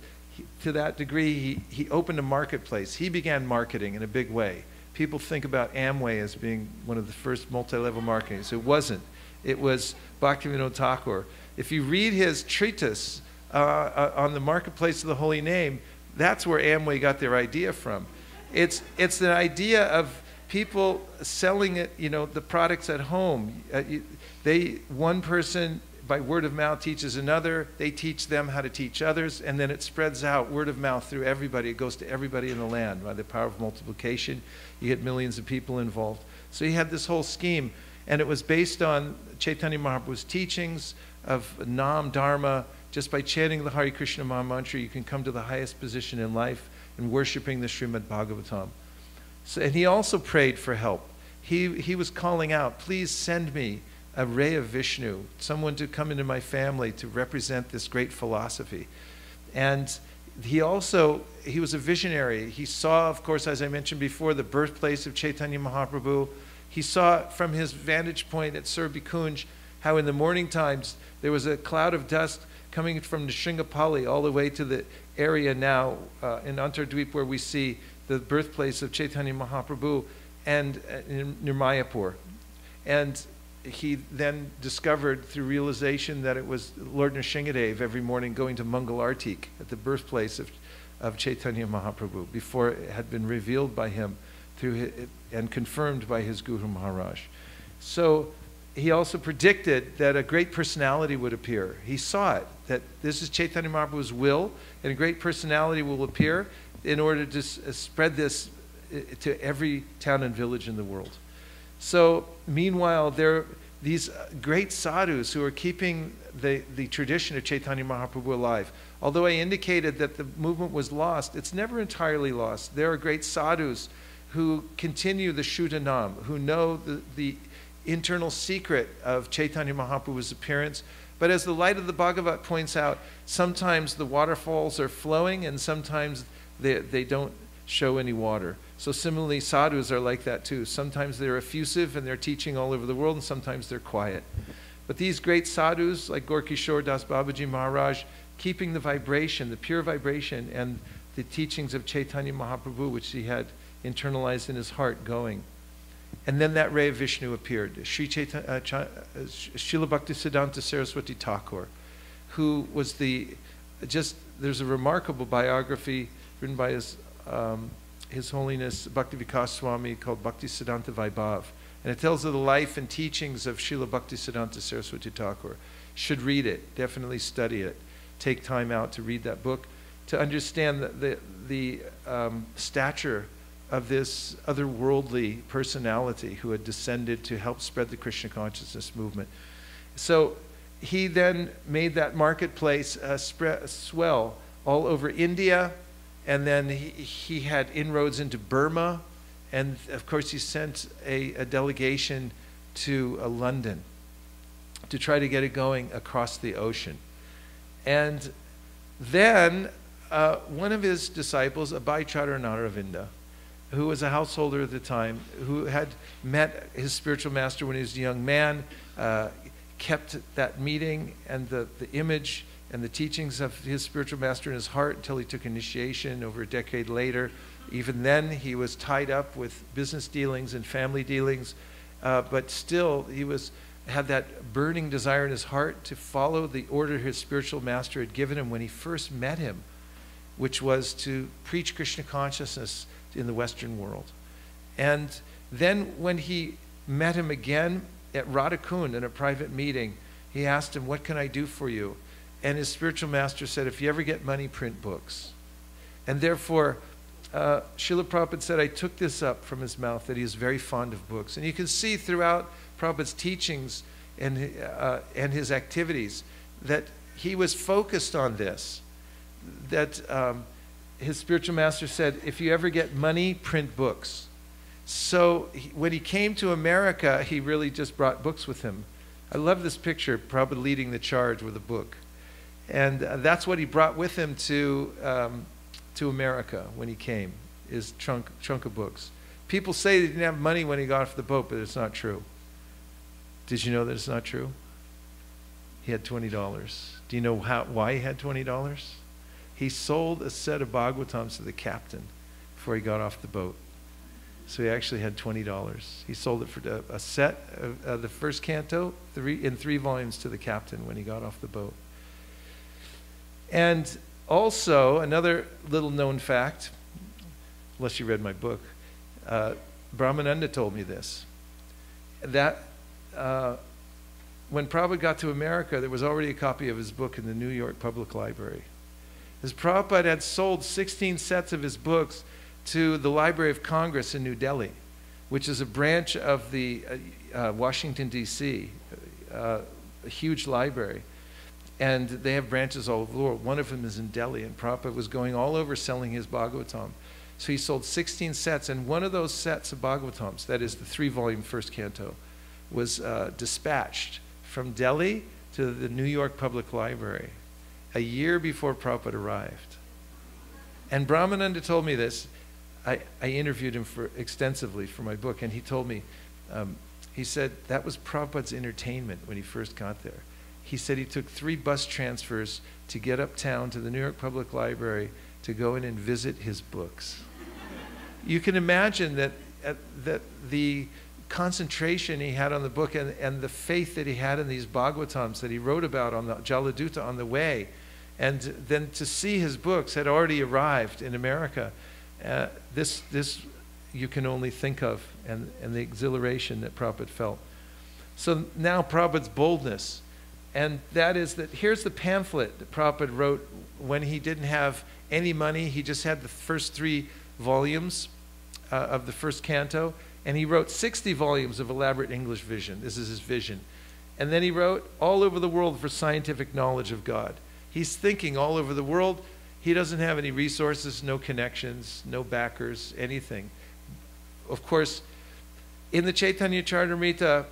to that degree, he opened a marketplace. He began marketing in a big way. People think about Amway as being one of the first multi-level marketing. So it wasn't. It was Bhaktivinoda Thakur. If you read his treatise on the marketplace of the holy name, that's where Amway got their idea from. It's an idea of people selling it, you know, the products at home. One person by word of mouth teaches another. They teach them how to teach others, and then it spreads out word of mouth through everybody. It goes to everybody in the land by the power of multiplication. You get millions of people involved. So he had this whole scheme, and it was based on Chaitanya Mahaprabhu's teachings of Nam Dharma. Just by chanting the Hare Krishna Maha Mantra, you can come to the highest position in life in worshiping the Srimad Bhagavatam. So, and he also prayed for help. He was calling out, please send me a ray of Vishnu, someone to come into my family to represent this great philosophy. And he was a visionary. He saw, of course, as I mentioned before, the birthplace of Chaitanya Mahaprabhu. He saw from his vantage point at Surabhi Kunj how in the morning times there was a cloud of dust coming from the Sringapali all the way to the area now in Antardweep where we see the birthplace of Chaitanya Mahaprabhu and near Mayapur. And he then discovered through realization that it was Lord Nrsingadev every morning going to Mangal Artik at the birthplace of Chaitanya Mahaprabhu before it had been revealed by him and confirmed by his Guru Maharaj. So he also predicted that a great personality would appear. He saw it, that this is Chaitanya Mahaprabhu's will, and a great personality will appear in order to spread this to every town and village in the world. So meanwhile, there are these great sadhus who are keeping the tradition of Chaitanya Mahaprabhu alive. Although I indicated that the movement was lost, it's never entirely lost. There are great sadhus who continue the Shuddhanam, who know the internal secret of Chaitanya Mahaprabhu's appearance. But as the light of the Bhagavat points out, sometimes the waterfalls are flowing and sometimes they don't show any water. So similarly, sadhus are like that too. Sometimes they're effusive and they're teaching all over the world, and sometimes they're quiet. But these great sadhus, like Gorkishore Das Babaji Maharaj, keeping the vibration, the pure vibration, and the teachings of Chaitanya Mahaprabhu, which he had internalized in his heart, going. And then that ray of Vishnu appeared, Srila Bhaktisiddhanta Saraswati Thakur, who was there's a remarkable biography written by His Holiness Bhaktivikas Swami called Bhaktisiddhanta Vaibhav. And it tells of the life and teachings of Srila Bhaktisiddhanta Saraswati Thakur. Should read it, definitely study it. Take time out to read that book, to understand the stature this otherworldly personality who had descended to help spread the Krishna consciousness movement. So he then made that marketplace swell all over India, and then he had inroads into Burma, and of course he sent a delegation to London to try to get it going across the ocean. And then one of his disciples, Abhayachara Naravinda, who was a householder at the time, who had met his spiritual master when he was a young man, kept that meeting and the image and the teachings of his spiritual master in his heart until he took initiation over a decade later. Even then, he was tied up with business dealings and family dealings, but still he had that burning desire in his heart to follow the order his spiritual master had given him when he first met him, which was to preach Krishna consciousness in the Western world. And then when he met him again at Radhakund in a private meeting, he asked him, "What can I do for you?" And his spiritual master said, "If you ever get money, print books." And therefore, Srila Prabhupada said, I took this up from his mouth, that he is very fond of books. And you can see throughout Prabhupada's teachings and his activities that he was focused on this, that his spiritual master said, if you ever get money, print books. So when he came to America, he really just brought books with him. I love this picture, Prabhupada leading the charge with a book. And that's what he brought with him to America when he came, his trunk of books. People say he didn't have money when he got off the boat, but it's not true. Did you know that it's not true? He had $20. Do you know why he had $20? He sold a set of Bhagavatams to the captain before he got off the boat. So he actually had $20. He sold it for a set of the first canto in 3 volumes to the captain when he got off the boat. And also, another little known fact, unless you read my book, Brahmananda told me this, that when Prabhupada got to America, there was already a copy of his book in the New York Public Library. As Prabhupada had sold 16 sets of his books to the Library of Congress in New Delhi, which is a branch of the Washington, D.C., a huge library. And they have branches all over the world. One of them is in Delhi, and Prabhupada was going all over selling his Bhagavatam. So he sold 16 sets, and one of those sets of Bhagavatams, that is the 3-volume first canto, was dispatched from Delhi to the New York Public Library a year before Prabhupada arrived. And Brahmananda told me this. I interviewed him extensively for my book, and he told me, he said that was Prabhupada's entertainment when he first got there. He said he took 3 bus transfers to get uptown to the New York Public Library to go in and visit his books. You can imagine that the concentration he had on the book and the faith that he had in these Bhagavatams that he wrote about on the Jaladuta on the way, and then to see his books had already arrived in America. This you can only think of, and the exhilaration that Prabhupada felt. So now Prabhupada's boldness. And that is that here's the pamphlet that Prabhupada wrote when he didn't have any money. He just had the first 3 volumes of the first canto. And he wrote 60 volumes of elaborate English vision. This is his vision. And then he wrote all over the world for scientific knowledge of God. He's thinking all over the world. He doesn't have any resources, no connections, no backers, anything. Of course, in the Chaitanya Charitamrita,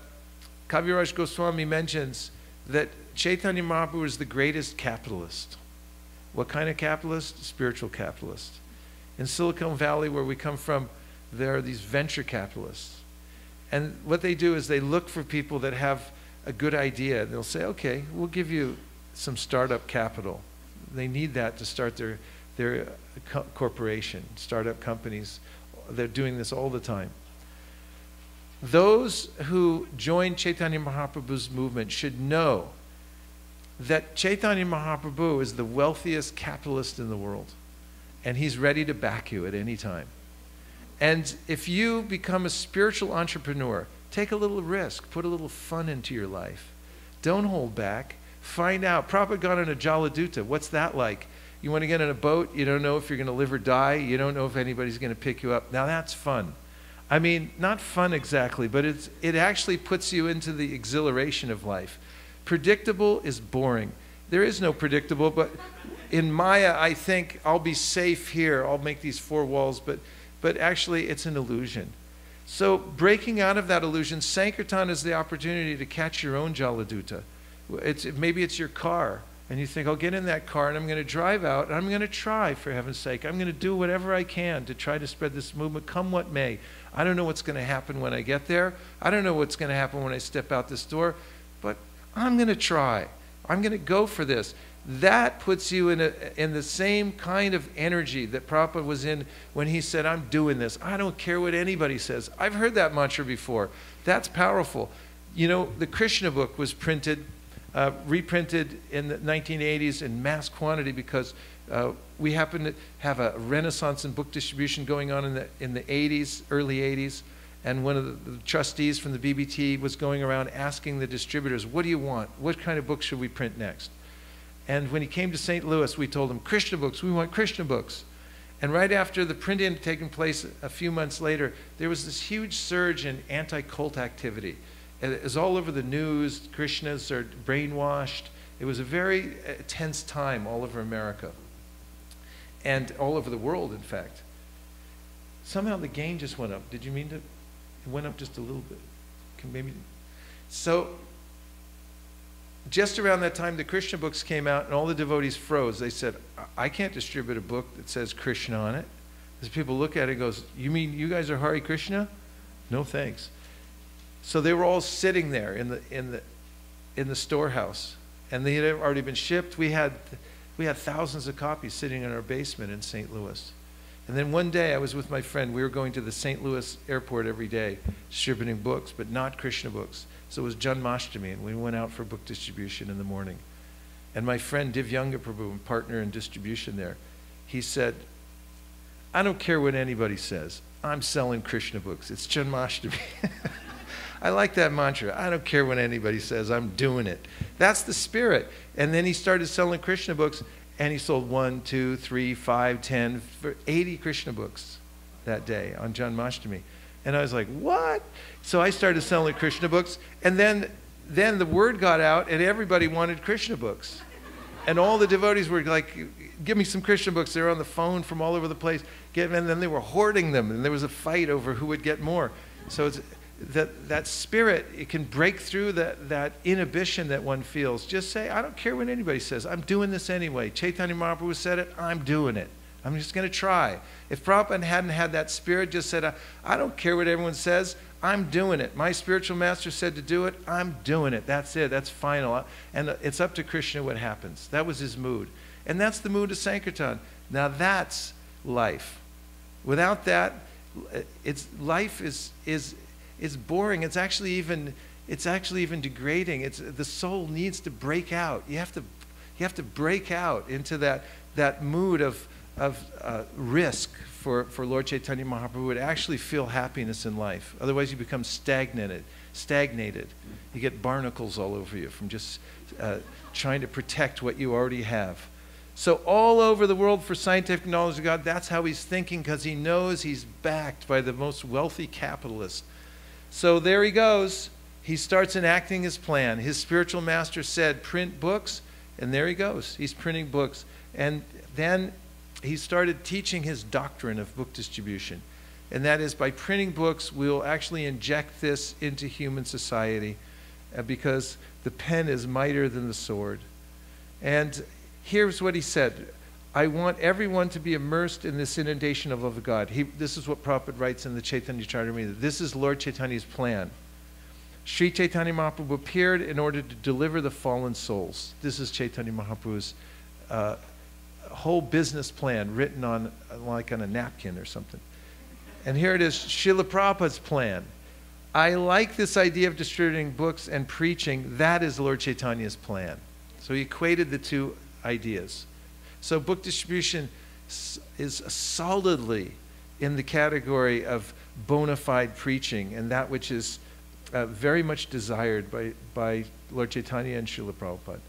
Kaviraj Goswami mentions that Chaitanya Mahaprabhu is the greatest capitalist. What kind of capitalist? Spiritual capitalist. In Silicon Valley, where we come from, there are these venture capitalists. And what they do is they look for people that have a good idea. They'll say, okay, we'll give you some startup capital. They need that to start their corporation, startup companies. They're doing this all the time. Those who join Chaitanya Mahaprabhu's movement should know that Chaitanya Mahaprabhu is the wealthiest capitalist in the world, and he's ready to back you at any time. And if you become a spiritual entrepreneur, take a little risk, put a little fun into your life. Don't hold back. Find out. Prabhupada got on a Jaladuta. What's that like? You want to get on a boat, you don't know if you're going to live or die, you don't know if anybody's going to pick you up. Now that's fun. I mean, not fun exactly, but it actually puts you into the exhilaration of life. Predictable is boring. There is no predictable, but in Maya, I think I'll be safe here. I'll make these four walls, but actually it's an illusion. So breaking out of that illusion, Sankirtan is the opportunity to catch your own Jaladuta. Maybe it's your car, and you think, I'll get in that car and I'm going to drive out, and I'm going to try, for heaven's sake. I'm going to do whatever I can to try to spread this movement, come what may. I don't know what's going to happen when I get there. I don't know what's going to happen when I step out this door, but I'm going to try. I'm going to go for this. That puts you in the same kind of energy that Prabhupada was in when he said, I'm doing this. I don't care what anybody says. I've heard that mantra before. That's powerful. You know, the Krishna book was reprinted in the 1980s in mass quantity because we happen to have a renaissance in book distribution going on in the 80s, early 80s. And one of the trustees from the BBT was going around asking the distributors, what do you want? What kind of books should we print next? And when he came to St. Louis, we told him, Krishna books, we want Krishna books. And right after the printing had taken place a few months later, there was this huge surge in anti-cult activity. It was all over the news. Krishnas are brainwashed. It was a very tense time all over America. And all over the world, in fact. Somehow the gain just went up. Did you mean to? It went up just a little bit. Maybe. So just around that time, the Krishna books came out, and all the devotees froze. They said, I can't distribute a book that says Krishna on it. As people look at it and goes, you mean you guys are Hare Krishna? No thanks. So they were all sitting there in the storehouse, and they had already been shipped. We had thousands of copies sitting in our basement in St. Louis. And then one day I was with my friend. We were going to the St. Louis airport every day, distributing books, but not Krishna books. So it was Janmashtami, and we went out for book distribution in the morning. And my friend Divyanga Prabhu, partner in distribution there, he said, I don't care what anybody says. I'm selling Krishna books. It's Janmashtami. I like that mantra. I don't care what anybody says. I'm doing it. That's the spirit. And then he started selling Krishna books, and he sold 1, 2, 3, 5, 10, 80 Krishna books that day on Janmashtami. And I was like, what? So I started selling Krishna books, and then the word got out, and everybody wanted Krishna books. And all the devotees were like, give me some Krishna books. They were on the phone from all over the place. And then they were hoarding them, and there was a fight over who would get more. So it's that spirit, it can break through that inhibition that one feels. Just say, I don't care what anybody says. I'm doing this anyway. Chaitanya Mahaprabhu said it. I'm doing it. I'm just going to try. If Prabhupada hadn't had that spirit, just said, I don't care what everyone says. I'm doing it. My spiritual master said to do it. I'm doing it. That's it. That's final. And it's up to Krishna what happens. That was his mood. And that's the mood of Sankirtan. Now that's life. Without that, life is boring. It's actually even degrading. The soul needs to break out. You have to break out into that mood of risk for Lord Chaitanya Mahaprabhu to actually feel happiness in life. Otherwise, you become stagnated. You get barnacles all over you from just trying to protect what you already have. So all over the world for scientific knowledge of God, that's how he's thinking, because he knows he's backed by the most wealthy capitalist. So there he goes. He starts enacting his plan. His spiritual master said, print books, and there he goes. He's printing books. And then he started teaching his doctrine of book distribution. And that is, by printing books, we'll actually inject this into human society because the pen is mightier than the sword. And here's what he said. I want everyone to be immersed in this inundation of love of God. This is what Prabhupada writes in the Chaitanya Charitamrita. This is Lord Chaitanya's plan. Sri Chaitanya Mahaprabhu appeared in order to deliver the fallen souls. This is Chaitanya Mahaprabhu's whole business plan written on a napkin or something. And here it is, Srila Prabhupada's plan. I like this idea of distributing books and preaching. That is Lord Chaitanya's plan. So he equated the two ideas. So book distribution is solidly in the category of bona fide preaching, and that which is very much desired by Lord Chaitanya and Srila Prabhupada.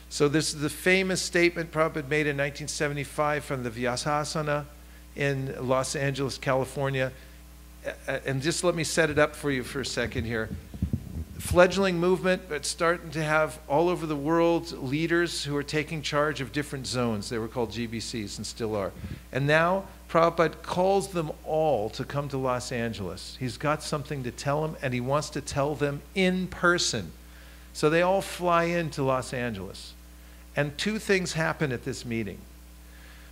So this is the famous statement Prabhupada made in 1975 from the Vaisesika in Los Angeles, California. And just let me set it up for you for a second here. Fledgling movement, but starting to have all over the world leaders who are taking charge of different zones. They were called GBCs and still are. And now Prabhupada calls them all to come to Los Angeles. He's got something to tell them, and he wants to tell them in person. So they all fly into Los Angeles. And two things happened at this meeting.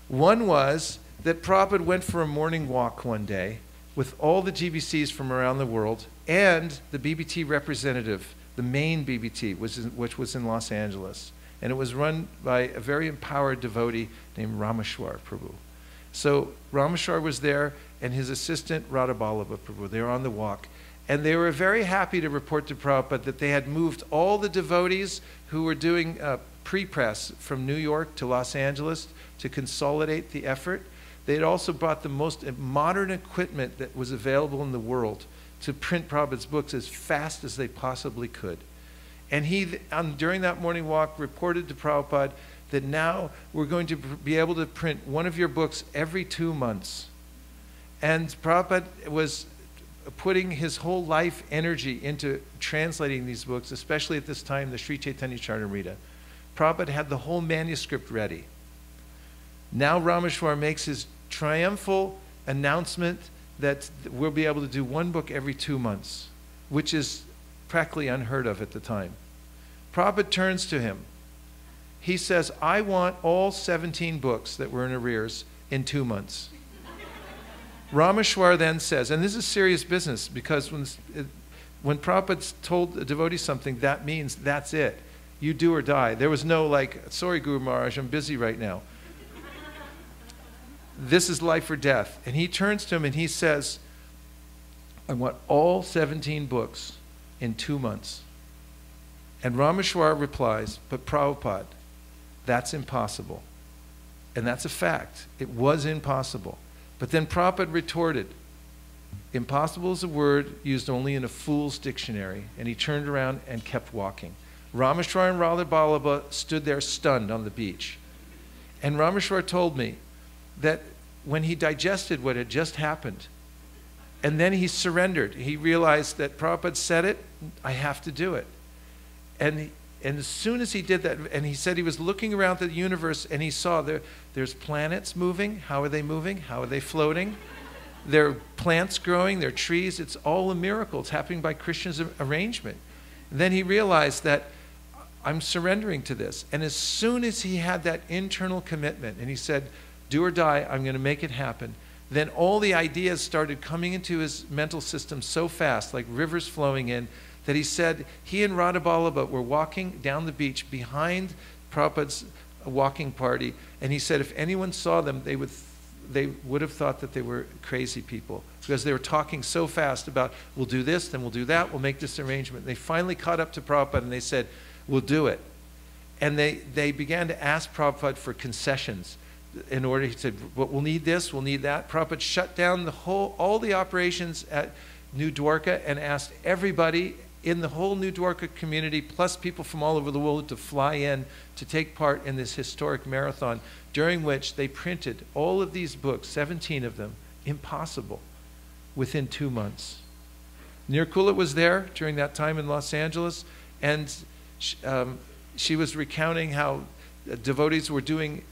One was that Prabhupada went for a morning walk one day with all the GBCs from around the world and the BBT representative, the main BBT, which was in Los Angeles. And it was run by a very empowered devotee named Rameshwar Prabhu. So Rameshwar was there, and his assistant Radhaballabha Prabhu. They were on the walk. And they were very happy to report to Prabhupada that they had moved all the devotees who were doing pre-press from New York to Los Angeles to consolidate the effort. They had also brought the most modern equipment that was available in the world to print Prabhupada's books as fast as they possibly could. And he, during that morning walk, reported to Prabhupada that now we're going to be able to print one of your books every 2 months. And Prabhupada was putting his whole life energy into translating these books, especially at this time, the Sri Chaitanya Charitamrita. Prabhupada had the whole manuscript ready. Now Rameshwar makes his triumphal announcement that we'll be able to do one book every 2 months, which is practically unheard of at the time. Prabhupada turns to him. He says, I want all 17 books that were in arrears in 2 months. Rameshwar then says, and this is serious business, because when Prabhupada told a devotee something, that means that's it. You do or die. There was no like, sorry Guru Maharaj, I'm busy right now. This is life or death. And he turns to him and he says, I want all 17 books in 2 months. And Rameshwar replies, but Prabhupada, that's impossible. And that's a fact. It was impossible. But then Prabhupada retorted, impossible is a word used only in a fool's dictionary. And he turned around and kept walking. Rameshwar and Radhaballabha stood there stunned on the beach. And Rameshwar told me that when he digested what had just happened, and then he surrendered, he realized that Prabhupada said it, I have to do it. And as soon as he did that, and he said he was looking around the universe and he saw there's planets moving. How are they moving? How are they floating? There are plants growing, there are trees. It's all a miracle. It's happening by Krishna's arrangement. And then he realized that I'm surrendering to this. And as soon as he had that internal commitment and he said, do or die, I'm going to make it happen, then all the ideas started coming into his mental system so fast, like rivers flowing in, that he said he and Radhaballabha were walking down the beach behind Prabhupada's walking party, and he said if anyone saw them, they would have thought that they were crazy people, because they were talking so fast about, we'll do this, then we'll do that, we'll make this arrangement. And they finally caught up to Prabhupada and they said, we'll do it. And they began to ask Prabhupada for concessions. In order, he said, well, we'll need this, we'll need that. Prabhupada shut down all the operations at New Dwarka and asked everybody in the whole New Dwarka community, plus people from all over the world, to fly in to take part in this historic marathon, during which they printed all of these books, 17 of them, impossible, within 2 months. Nirkula was there during that time in Los Angeles, and she was recounting how devotees were doing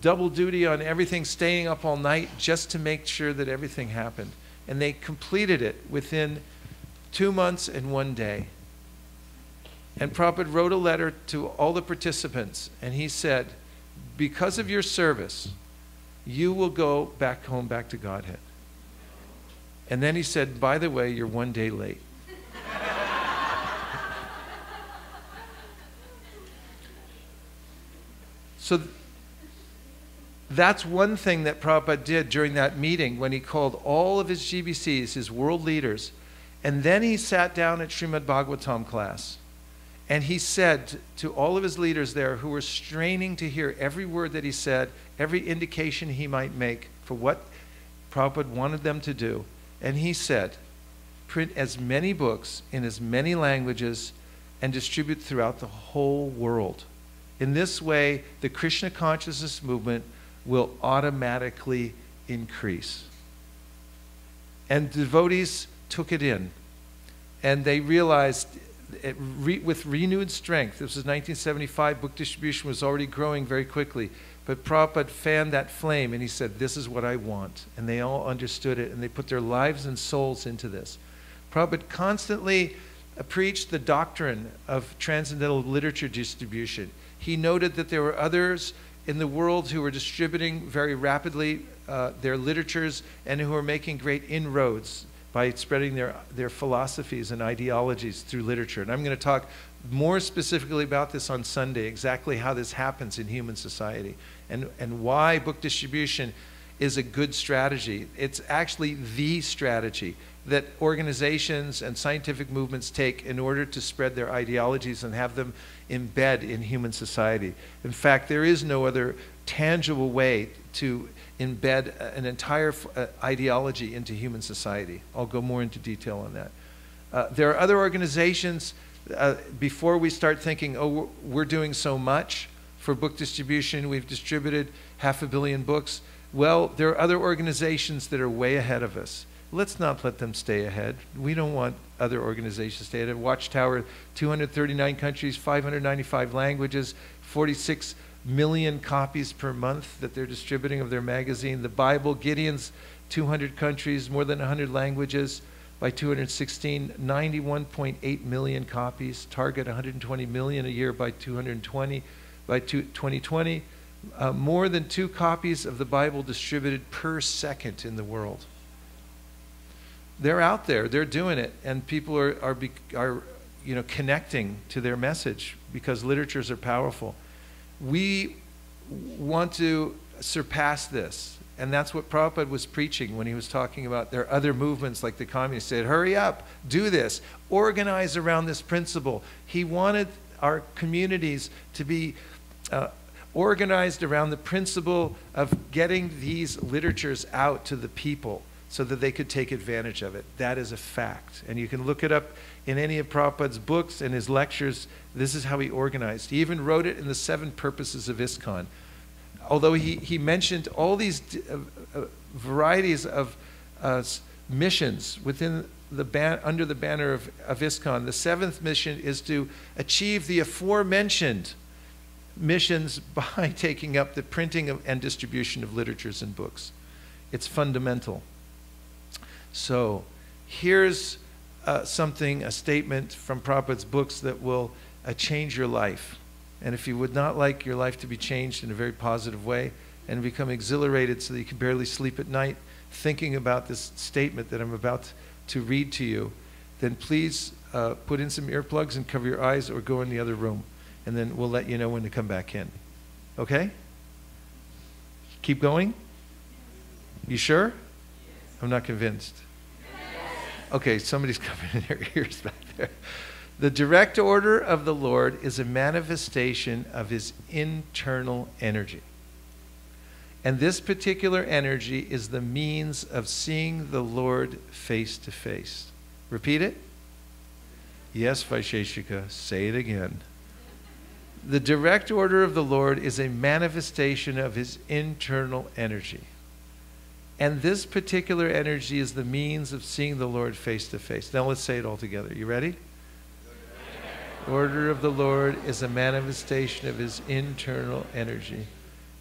double duty on everything, staying up all night just to make sure that everything happened. And they completed it within 2 months and 1 day. And Prabhupada wrote a letter to all the participants, and he said, because of your service, you will go back home, back to Godhead. And then he said, by the way, you're 1 day late. So that's one thing that Prabhupada did during that meeting when he called all of his GBCs, his world leaders, and then he sat down at Srimad Bhagavatam class, and he said to all of his leaders there who were straining to hear every word that he said, every indication he might make for what Prabhupada wanted them to do, and he said, print as many books in as many languages and distribute throughout the whole world. In this way, the Krishna consciousness movement will automatically increase. And devotees took it in. And they realized with renewed strength, this was 1975, book distribution was already growing very quickly. But Prabhupada fanned that flame and he said, this is what I want. And they all understood it and they put their lives and souls into this. Prabhupada constantly preached the doctrine of transcendental literature distribution. He noted that there were others in the world who were distributing very rapidly their literatures and who were making great inroads by spreading their philosophies and ideologies through literature. And I'm going to talk more specifically about this on Sunday, exactly how this happens in human society and why book distribution is a good strategy. It's actually the strategy that organizations and scientific movements take in order to spread their ideologies and have them embed in human society. In fact, there is no other tangible way to embed an entire ideology into human society. I'll go more into detail on that. There are other organizations, before we start thinking, oh, we're doing so much for book distribution, we've distributed 500 million books. Well, there are other organizations that are way ahead of us. Let's not let them stay ahead. We don't want other organizations to stay ahead. Watchtower, 239 countries, 595 languages, 46 million copies per month that they're distributing of their magazine. The Bible, Gideon's 200 countries, more than 100 languages. By 216, 91.8 million copies. Target 120 million a year by 220. By 2020, more than 2 copies of the Bible distributed per second in the world. They're out there, they're doing it, and people are connecting to their message because literatures are powerful. We want to surpass this, and that's what Prabhupada was preaching when he was talking about there are other movements like the communists said, hurry up, do this, organize around this principle. He wanted our communities to be organized around the principle of getting these literatures out to the people so that they could take advantage of it. That is a fact. And you can look it up in any of Prabhupada's books and his lectures. This is how he organized. He even wrote it in the 7 purposes of ISKCON. Although he mentioned all these varieties of missions within under the banner of ISKCON, the 7th mission is to achieve the aforementioned missions by taking up the printing and distribution of literatures and books. It's fundamental. So here's a statement from Prabhupada's books that will change your life. And if you would not like your life to be changed in a very positive way and become exhilarated so that you can barely sleep at night thinking about this statement that I'm about to read to you, then please put in some earplugs and cover your eyes or go in the other room. And then we'll let you know when to come back in. Okay? Keep going? You sure? I'm not convinced. Okay, somebody's covering their ears back there. The direct order of the Lord is a manifestation of his internal energy. And this particular energy is the means of seeing the Lord face to face. Repeat it. Yes, Vaisesika, say it again. The direct order of the Lord is a manifestation of his internal energy. And this particular energy is the means of seeing the Lord face to face. Now let's say it all together. You ready? The order of the Lord is a manifestation of his internal energy.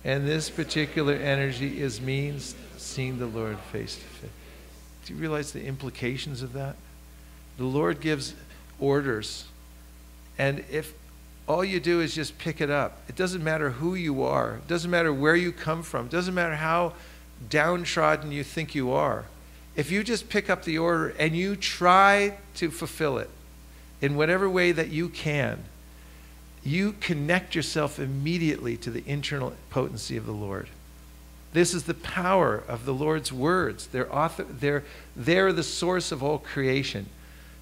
And this particular energy is means of seeing the Lord face to face. Do you realize the implications of that? The Lord gives orders. And if all you do is just pick it up. It doesn't matter who you are. It doesn't matter where you come from. It doesn't matter how downtrodden you think you are. If you just pick up the order and you try to fulfill it in whatever way that you can, you connect yourself immediately to the internal potency of the Lord. This is the power of the Lord's words. They're the source of all creation.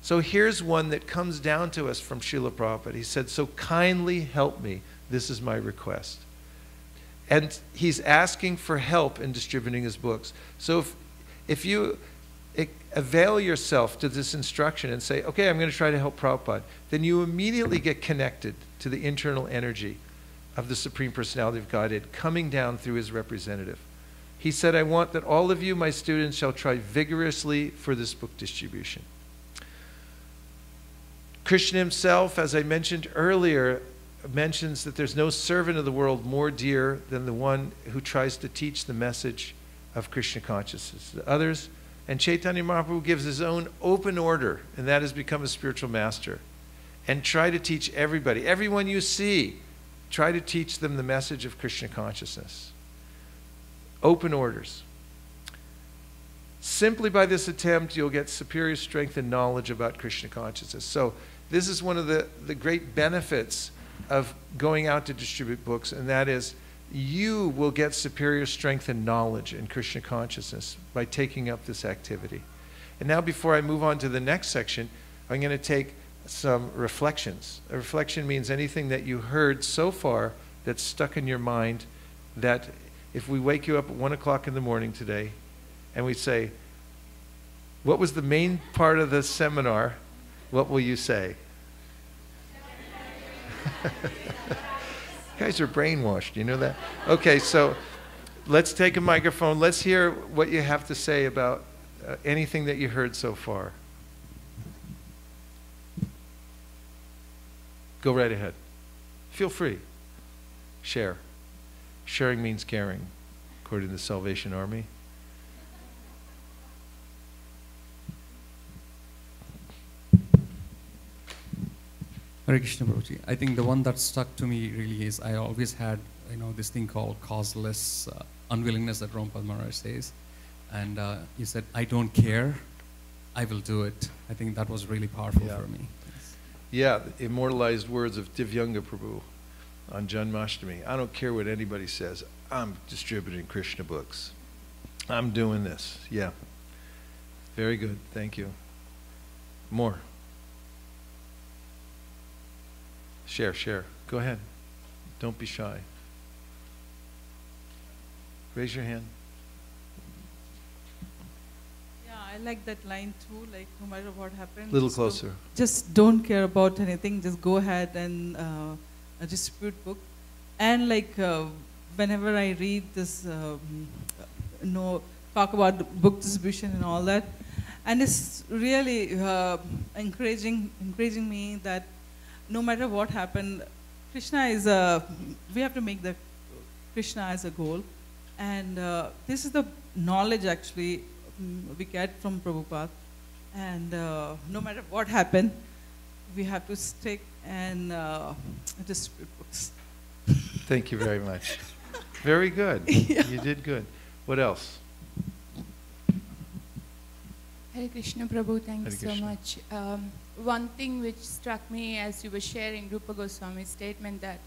So here's one that comes down to us from Srila Prabhupada. He said, so kindly help me. This is my request. And he's asking for help in distributing his books. So if you avail yourself to this instruction and say, okay, I'm going to try to help Prabhupada, then you immediately get connected to the internal energy of the Supreme Personality of Godhead coming down through his representative. He said, I want that all of you, my students, shall try vigorously for this book distribution. Krishna himself, as I mentioned earlier, mentions that there's no servant of the world more dear than the one who tries to teach the message of Krishna consciousness to others. And Chaitanya Mahaprabhu gives his own open order, and that is become a spiritual master. And try to teach everybody, everyone you see, try to teach them the message of Krishna consciousness. Open orders. Simply by this attempt, you'll get superior strength and knowledge about Krishna consciousness. So this is one of the great benefits of going out to distribute books, and that is you will get superior strength and knowledge in Krishna consciousness by taking up this activity. And now before I move on to the next section, I'm going to take some reflections. A reflection means anything that you heard so far that's stuck in your mind, that if we wake you up at 1 o'clock in the morning today and we say, what was the main part of the seminar, what will you say? You guys are brainwashed, you know that? Okay, so let's take a microphone. Let's hear what you have to say about anything that you heard so far. Go right ahead. Feel free. Share. Sharing means caring, according to the Salvation Army. Hare Krishna, Prabhuji. I think the one that stuck to me really is I always had, this thing called causeless unwillingness that Rampada Maharaj says. And he said, I don't care, I will do it. I think that was really powerful for me. Yeah, the immortalized words of Divyanga Prabhu on Janmashtami. I don't care what anybody says. I'm distributing Krishna books. I'm doing this. Yeah. Very good. Thank you. More. Share, share. Go ahead. Don't be shy. Raise your hand. Yeah, I like that line too, like no matter what happens. A little closer. Just don't care about anything. Just go ahead and distribute book. And like whenever I read this, talk about book distribution and all that, and it's really encouraging me that no matter what happened, Krishna is we have to make the Krishna as a goal. And this is the knowledge actually we get from Prabhupada. And no matter what happened, we have to stick and distribute books. Thank you very much. Very good. Yeah. You did good. What else? Hare Krishna, Prabhu, thank you Hare so Krishna. much. One thing which struck me as you were sharing Rupa Goswami's statement that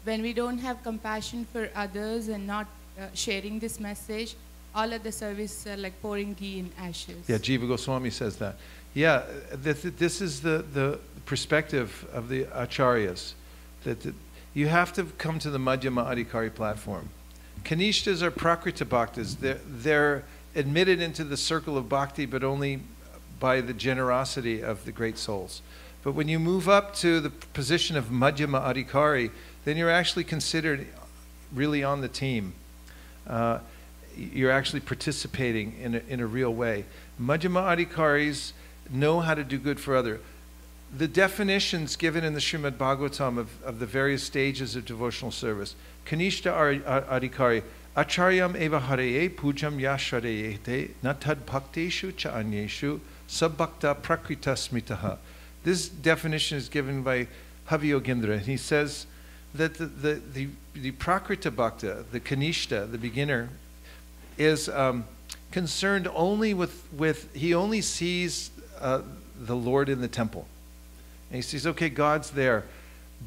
when we don't have compassion for others and not sharing this message, all of the service are like pouring ghee in ashes. Yeah, Jiva Goswami says that. Yeah, this is the perspective of the acharyas, that you have to come to the Madhyama Adhikari platform. Kanishtas are Prakrita Bhaktas. They're admitted into the circle of bhakti, but only by the generosity of the great souls. But when you move up to the position of Madhyama Adhikari, then you're actually considered really on the team. You're actually participating in a real way. Madhyama Adhikaris know how to do good for others. The definitions given in the Srimad Bhagavatam of the various stages of devotional service. Kanishta Adhikari, Acharyam eva hareye pujam yashareyete natad bhakteshu cha anyeshu sabbhakta prakrita smitaha. This definition is given by Haviyogendra, and he says that the prakrita bhakta, the kanishta, the beginner, is concerned only with he only sees the Lord in the temple. And he sees, okay, God's there.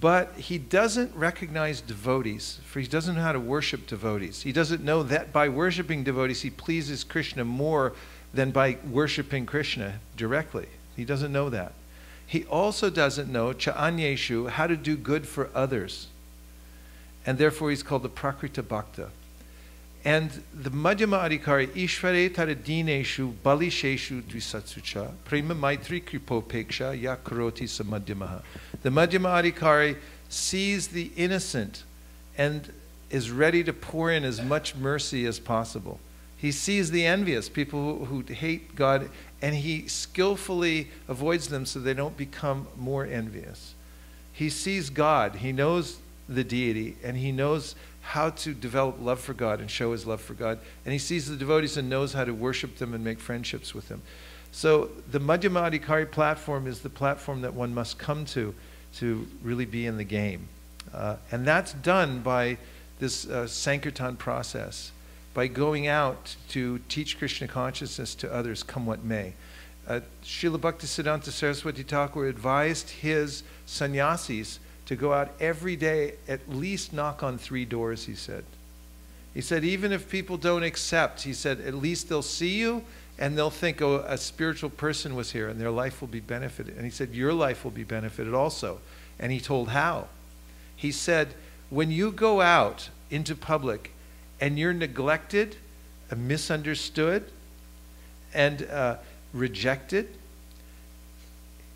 But he doesn't recognize devotees, for he doesn't know how to worship devotees. He doesn't know that by worshiping devotees, he pleases Krishna more than by worshiping Krishna directly. He doesn't know that. He also doesn't know, Cha'anyeshu, how to do good for others. And therefore he's called the Prakrita Bhakta. And the Madhyama Adhikari, Ishvare Taradineshu Balisheshu Dvisatsucha, Prema Maitri Kripopeksha Ya Karoti Samadhyamaha. The Madhyama Adhikari sees the innocent and is ready to pour in as much mercy as possible. He sees the envious, people who hate God, and he skillfully avoids them so they don't become more envious. He sees God, he knows the deity, and he knows how to develop love for God and show his love for God. And he sees the devotees and knows how to worship them and make friendships with them. So the Madhyama Adhikari platform is the platform that one must come to really be in the game. And that's done by this Sankirtan process, by going out to teach Krishna consciousness to others, come what may. Srila Bhaktisiddhanta Saraswati Thakur advised his sannyasis to go out every day, at least knock on 3 doors, he said. He said, even if people don't accept, he said, at least they'll see you and they'll think, oh, a spiritual person was here and their life will be benefited. And he said, your life will be benefited also. And he told how. He said, when you go out into public and you're neglected, misunderstood, and rejected,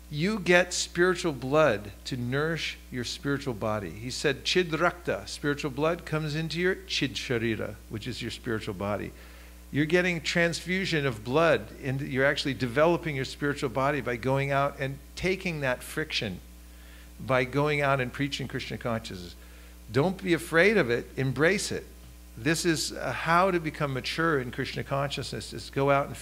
you get spiritual blood to nourish your spiritual body. He said, Chid Rakta, spiritual blood, comes into your Chid Sharira, which is your spiritual body. You're getting transfusion of blood, and you're actually developing your spiritual body by going out and taking that friction, by going out and preaching Krishna consciousness. Don't be afraid of it, embrace it. This is how to become mature in Krishna consciousness, is go out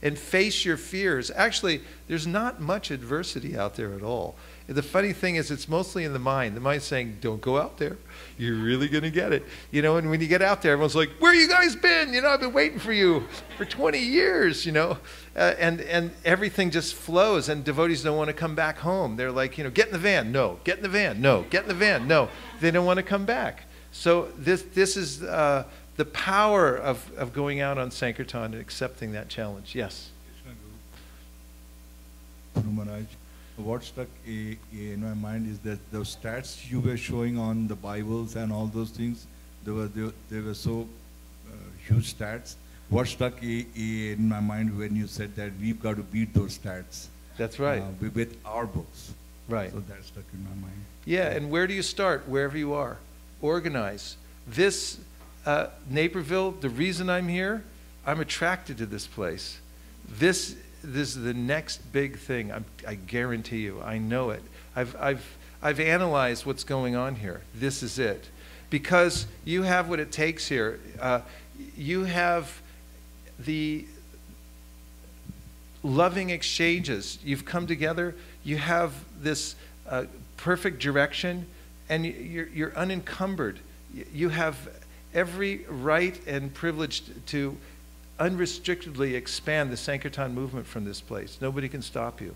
and face your fears. Actually, there's not much adversity out there at all. The funny thing is, it's mostly in the mind. The mind's saying, don't go out there. You're really going to get it. You know, and when you get out there, everyone's like, where you guys been? You know, I've been waiting for you for 20 years, you know. And everything just flows, and devotees don't want to come back home. They're like, you know, get in the van. No. Get in the van. No. Get in the van. No. They don't want to come back. So this is the power of going out on Sankirtan and accepting that challenge. Yes? Guru Maharaj, what stuck in my mind is that those stats you were showing on the Bibles and all those things, they were so huge stats. What stuck in my mind when you said that we've got to beat those stats? That's right. With our books. Right. So that stuck in my mind. Yeah, and where do you start? Wherever you are. Organize. This Naperville, the reason I'm here, I'm attracted to this place. This is the next big thing. I guarantee you. I know it. I've analyzed what's going on here. This is it, because you have what it takes here. You have the loving exchanges. You've come together. You have this perfect direction. And you're unencumbered. You have every right and privilege to unrestrictedly expand the Sankirtan movement from this place. Nobody can stop you.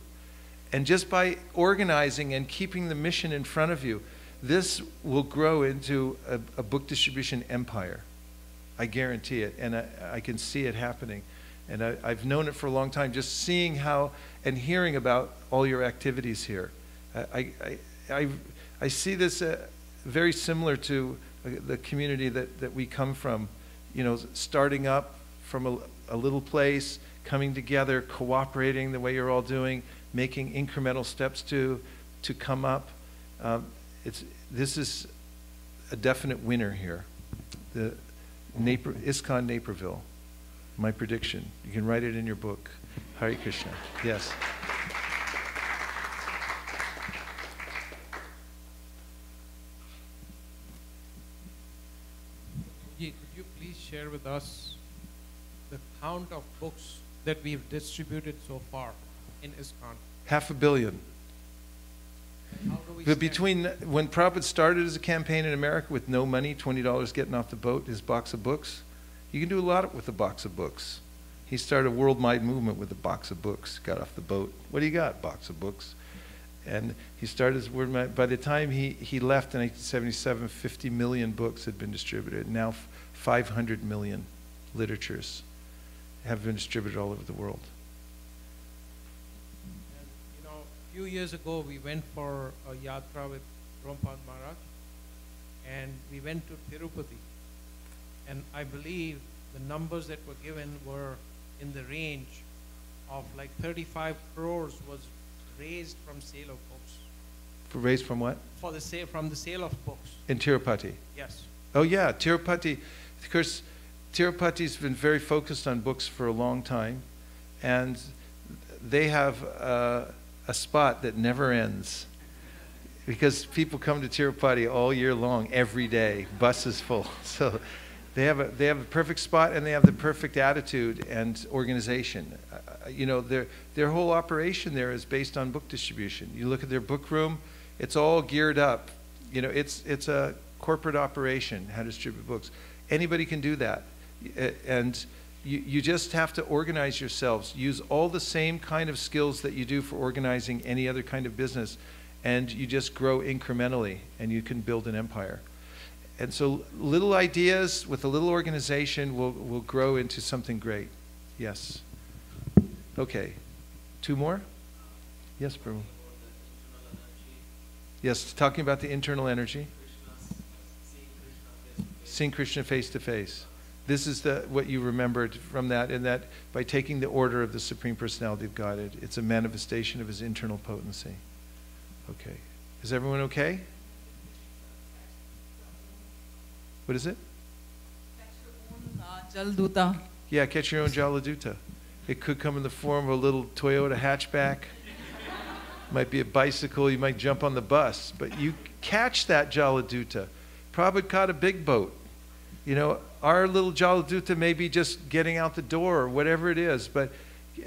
And just by organizing and keeping the mission in front of you, this will grow into a book distribution empire. I guarantee it. And I can see it happening. And I've known it for a long time, just seeing how and hearing about all your activities here. I see this very similar to the community that we come from, you know, starting up from a little place, coming together, cooperating the way you're all doing, making incremental steps to come up. This is a definite winner here. The ISKCON Naperville, my prediction. You can write it in your book. Hare Krishna. Yes. Could you please share with us the count of books that we've distributed so far in ISKCON? 500 million. How do we But stand? between when Prabhupada started as a campaign in America with no money, $20 getting off the boat, his box of books, you can do a lot with a box of books. He started a worldwide movement with a box of books, got off the boat. What do you got? Box of books. And he started his word. By the time he left in 1977, 50 million books had been distributed. Now 500 million literatures have been distributed all over the world. And, you know, a few years ago, we went for a yatra with Prabhupada Maharaj, and we went to Tirupati. And I believe the numbers that were given were in the range of like 35 crores was raised from sale of books. Raised from what? For the sale, from the sale of books. In Tirupati. Yes. Oh yeah, Tirupati. Of course, Tirupati's been very focused on books for a long time, and they have a spot that never ends, because people come to Tirupati all year long, every day, buses full. So they have a perfect spot, and they have the perfect attitude and organization. You know, their whole operation there is based on book distribution. You look at their book room, it's all geared up. You know, it's a corporate operation, how to distribute books. Anybody can do that. And you just have to organize yourselves. Use all the same kind of skills that you do for organizing any other kind of business, and you just grow incrementally, and you can build an empire. And so little ideas with a little organization will grow into something great. Yes. Okay. 2 more? Yes, Prabhu. Yes, talking about the internal energy. Seeing Krishna face to face. This is what you remembered from that, and that by taking the order of the Supreme Personality of Godhead, it's a manifestation of his internal potency. Okay. Is everyone okay? What is it? Jaladuta. Yeah, catch your own Jaladuta. It could come in the form of a little Toyota hatchback. Might be a bicycle. You might jump on the bus. But you catch that Jaladuta. Prabhupada caught a big boat. You know, our little Jaladuta may be just getting out the door or whatever it is. But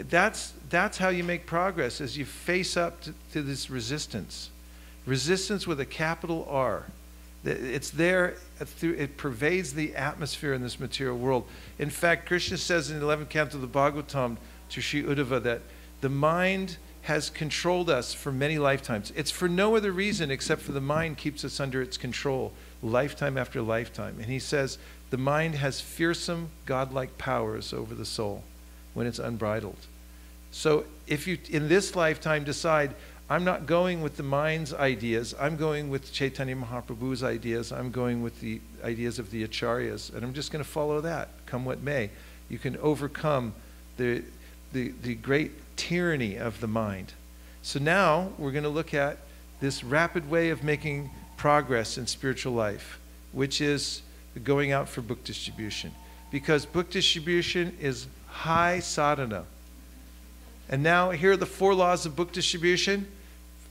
that's how you make progress, as you face up to this resistance. Resistance with a capital R. It's there, it pervades the atmosphere in this material world. In fact, Krishna says in the 11th canto of the Bhagavatam to Sri Uddhava that the mind has controlled us for many lifetimes. It's for no other reason except for the mind keeps us under its control lifetime after lifetime. And he says the mind has fearsome godlike powers over the soul when it's unbridled. So if you in this lifetime decide, I'm not going with the mind's ideas, I'm going with Chaitanya Mahaprabhu's ideas, I'm going with the ideas of the Acharyas, and I'm just going to follow that, come what may. You can overcome the great tyranny of the mind. So now we're going to look at this rapid way of making progress in spiritual life, which is going out for book distribution. Because book distribution is high sadhana. And now here are the 4 laws of book distribution.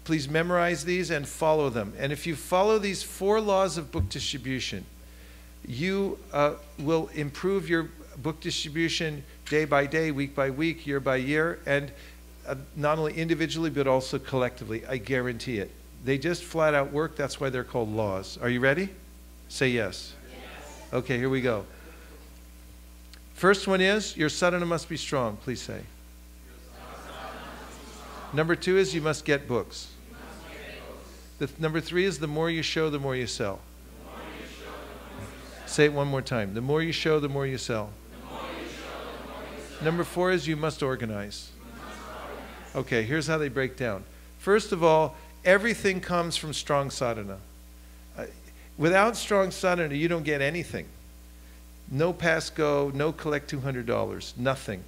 Please memorize these and follow them. And if you follow these 4 laws of book distribution, you will improve your book distribution day by day, week by week, year by year, and not only individually but also collectively. I guarantee it. They just flat out work. That's why they're called laws. Are you ready? Say yes. Yes. Okay, here we go. First one is your sadhana must be strong. Please say. Number 2 is you must get books. Number 3 is the more you show, the more you sell. Say it one more time. The more you show, the more you sell. Number 4 is you must organize. Okay, here's how they break down. First of all, everything comes from strong sadhana. Without strong sadhana, you don't get anything. No pass go, no collect $200, nothing.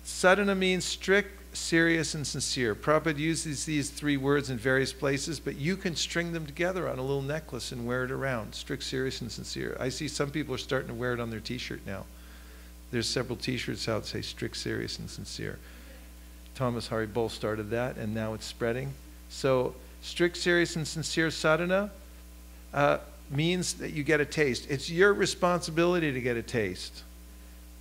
Sadhana means strict, serious, and sincere. Prabhupada uses these 3 words in various places, but you can string them together on a little necklace and wear it around. Strict, serious, and sincere. I see some people are starting to wear it on their t-shirt now. There's several t-shirts out that say strict, serious, and sincere. Thomas Hari Bull started that, and now it's spreading. So strict, serious, and sincere sadhana means that you get a taste. It's your responsibility to get a taste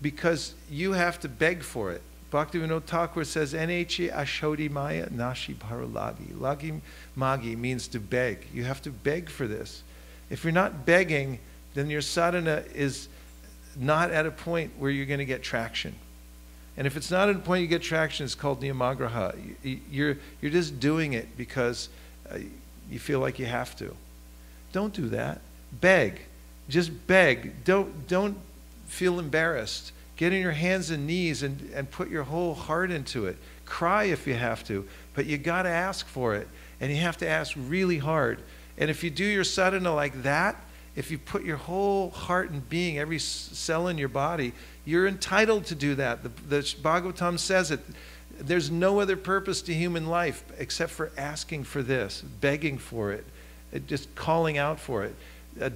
because you have to beg for it. Bhaktivinoda Thakur says, N-H-E ashodi maya nashi paralagi. Lagi magi means to beg. You have to beg for this. If you're not begging, then your sadhana is not at a point where you're going to get traction. And if it's not at a point you get traction, it's called niyamagraha. You're just doing it because you feel like you have to. Don't do that. Beg. Just beg. Don't feel embarrassed. Get on your hands and knees and put your whole heart into it. Cry if you have to, but you got to ask for it. And you have to ask really hard. And if you do your sadhana like that, if you put your whole heart and being, every cell in your body, you're entitled to do that. The Bhagavatam says it. There's no other purpose to human life except for asking for this, begging for it, just calling out for it.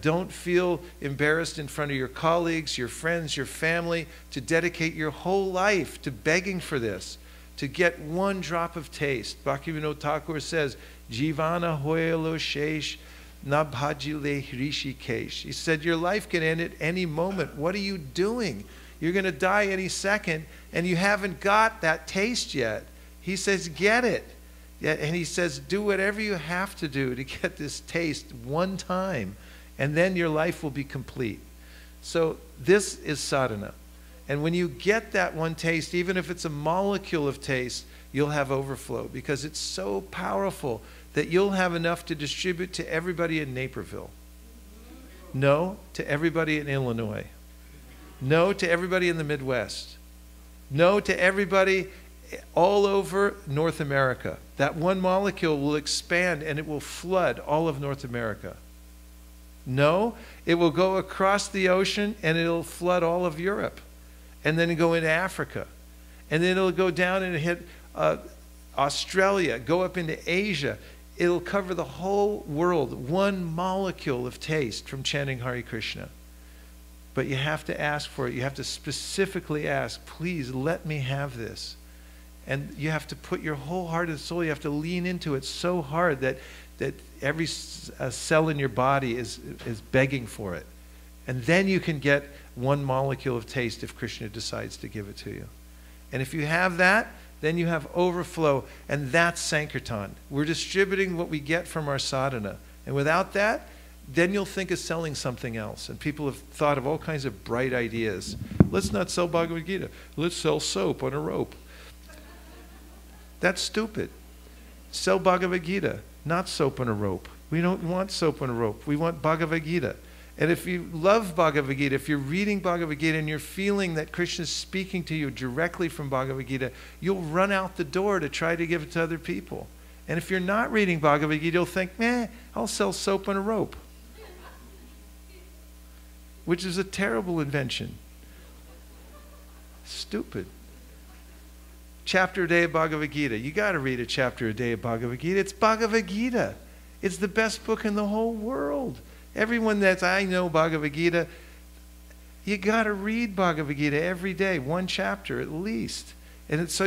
Don't feel embarrassed in front of your colleagues, your friends, your family, to dedicate your whole life to begging for this, to get one drop of taste. Bhaktivinoda Thakur says, Jivana hoyalo shesh na bhajile hrishikesh. He said, your life can end at any moment. What are you doing? You're going to die any second, and you haven't got that taste yet. He says, get it. And he says, do whatever you have to do to get this taste one time, and then your life will be complete. So this is sadhana. And when you get that one taste, even if it's a molecule of taste, you'll have overflow, because it's so powerful that you'll have enough to distribute to everybody in Naperville. No to everybody in Illinois. No to everybody in the Midwest. No to everybody all over North America. That one molecule will expand and it will flood all of North America. No, it will go across the ocean and it'll flood all of Europe. And then go into Africa. And then it'll go down and hit Australia, go up into Asia. It'll cover the whole world. One molecule of taste from chanting Hare Krishna. But you have to ask for it. You have to specifically ask, please let me have this. And you have to put your whole heart and soul, you have to lean into it so hard that every cell in your body is begging for it. And then you can get one molecule of taste if Krishna decides to give it to you. And if you have that, then you have overflow, and that's Sankirtan. We're distributing what we get from our sadhana. And without that, then you'll think of selling something else. And people have thought of all kinds of bright ideas. Let's not sell Bhagavad Gita. Let's sell soap on a rope. That's stupid. Sell Bhagavad Gita, not soap on a rope. We don't want soap on a rope. We want Bhagavad Gita. And if you love Bhagavad Gita, if you're reading Bhagavad Gita and you're feeling that Krishna is speaking to you directly from Bhagavad Gita, you'll run out the door to try to give it to other people. And if you're not reading Bhagavad Gita, you'll think, I'll sell soap on a rope. Which is a terrible invention. Stupid. Chapter a day of Bhagavad Gita. You got to read a chapter a day of Bhagavad Gita. It's Bhagavad Gita. It's the best book in the whole world. Everyone I know Bhagavad Gita, you got to read Bhagavad Gita every day, one chapter at least. And so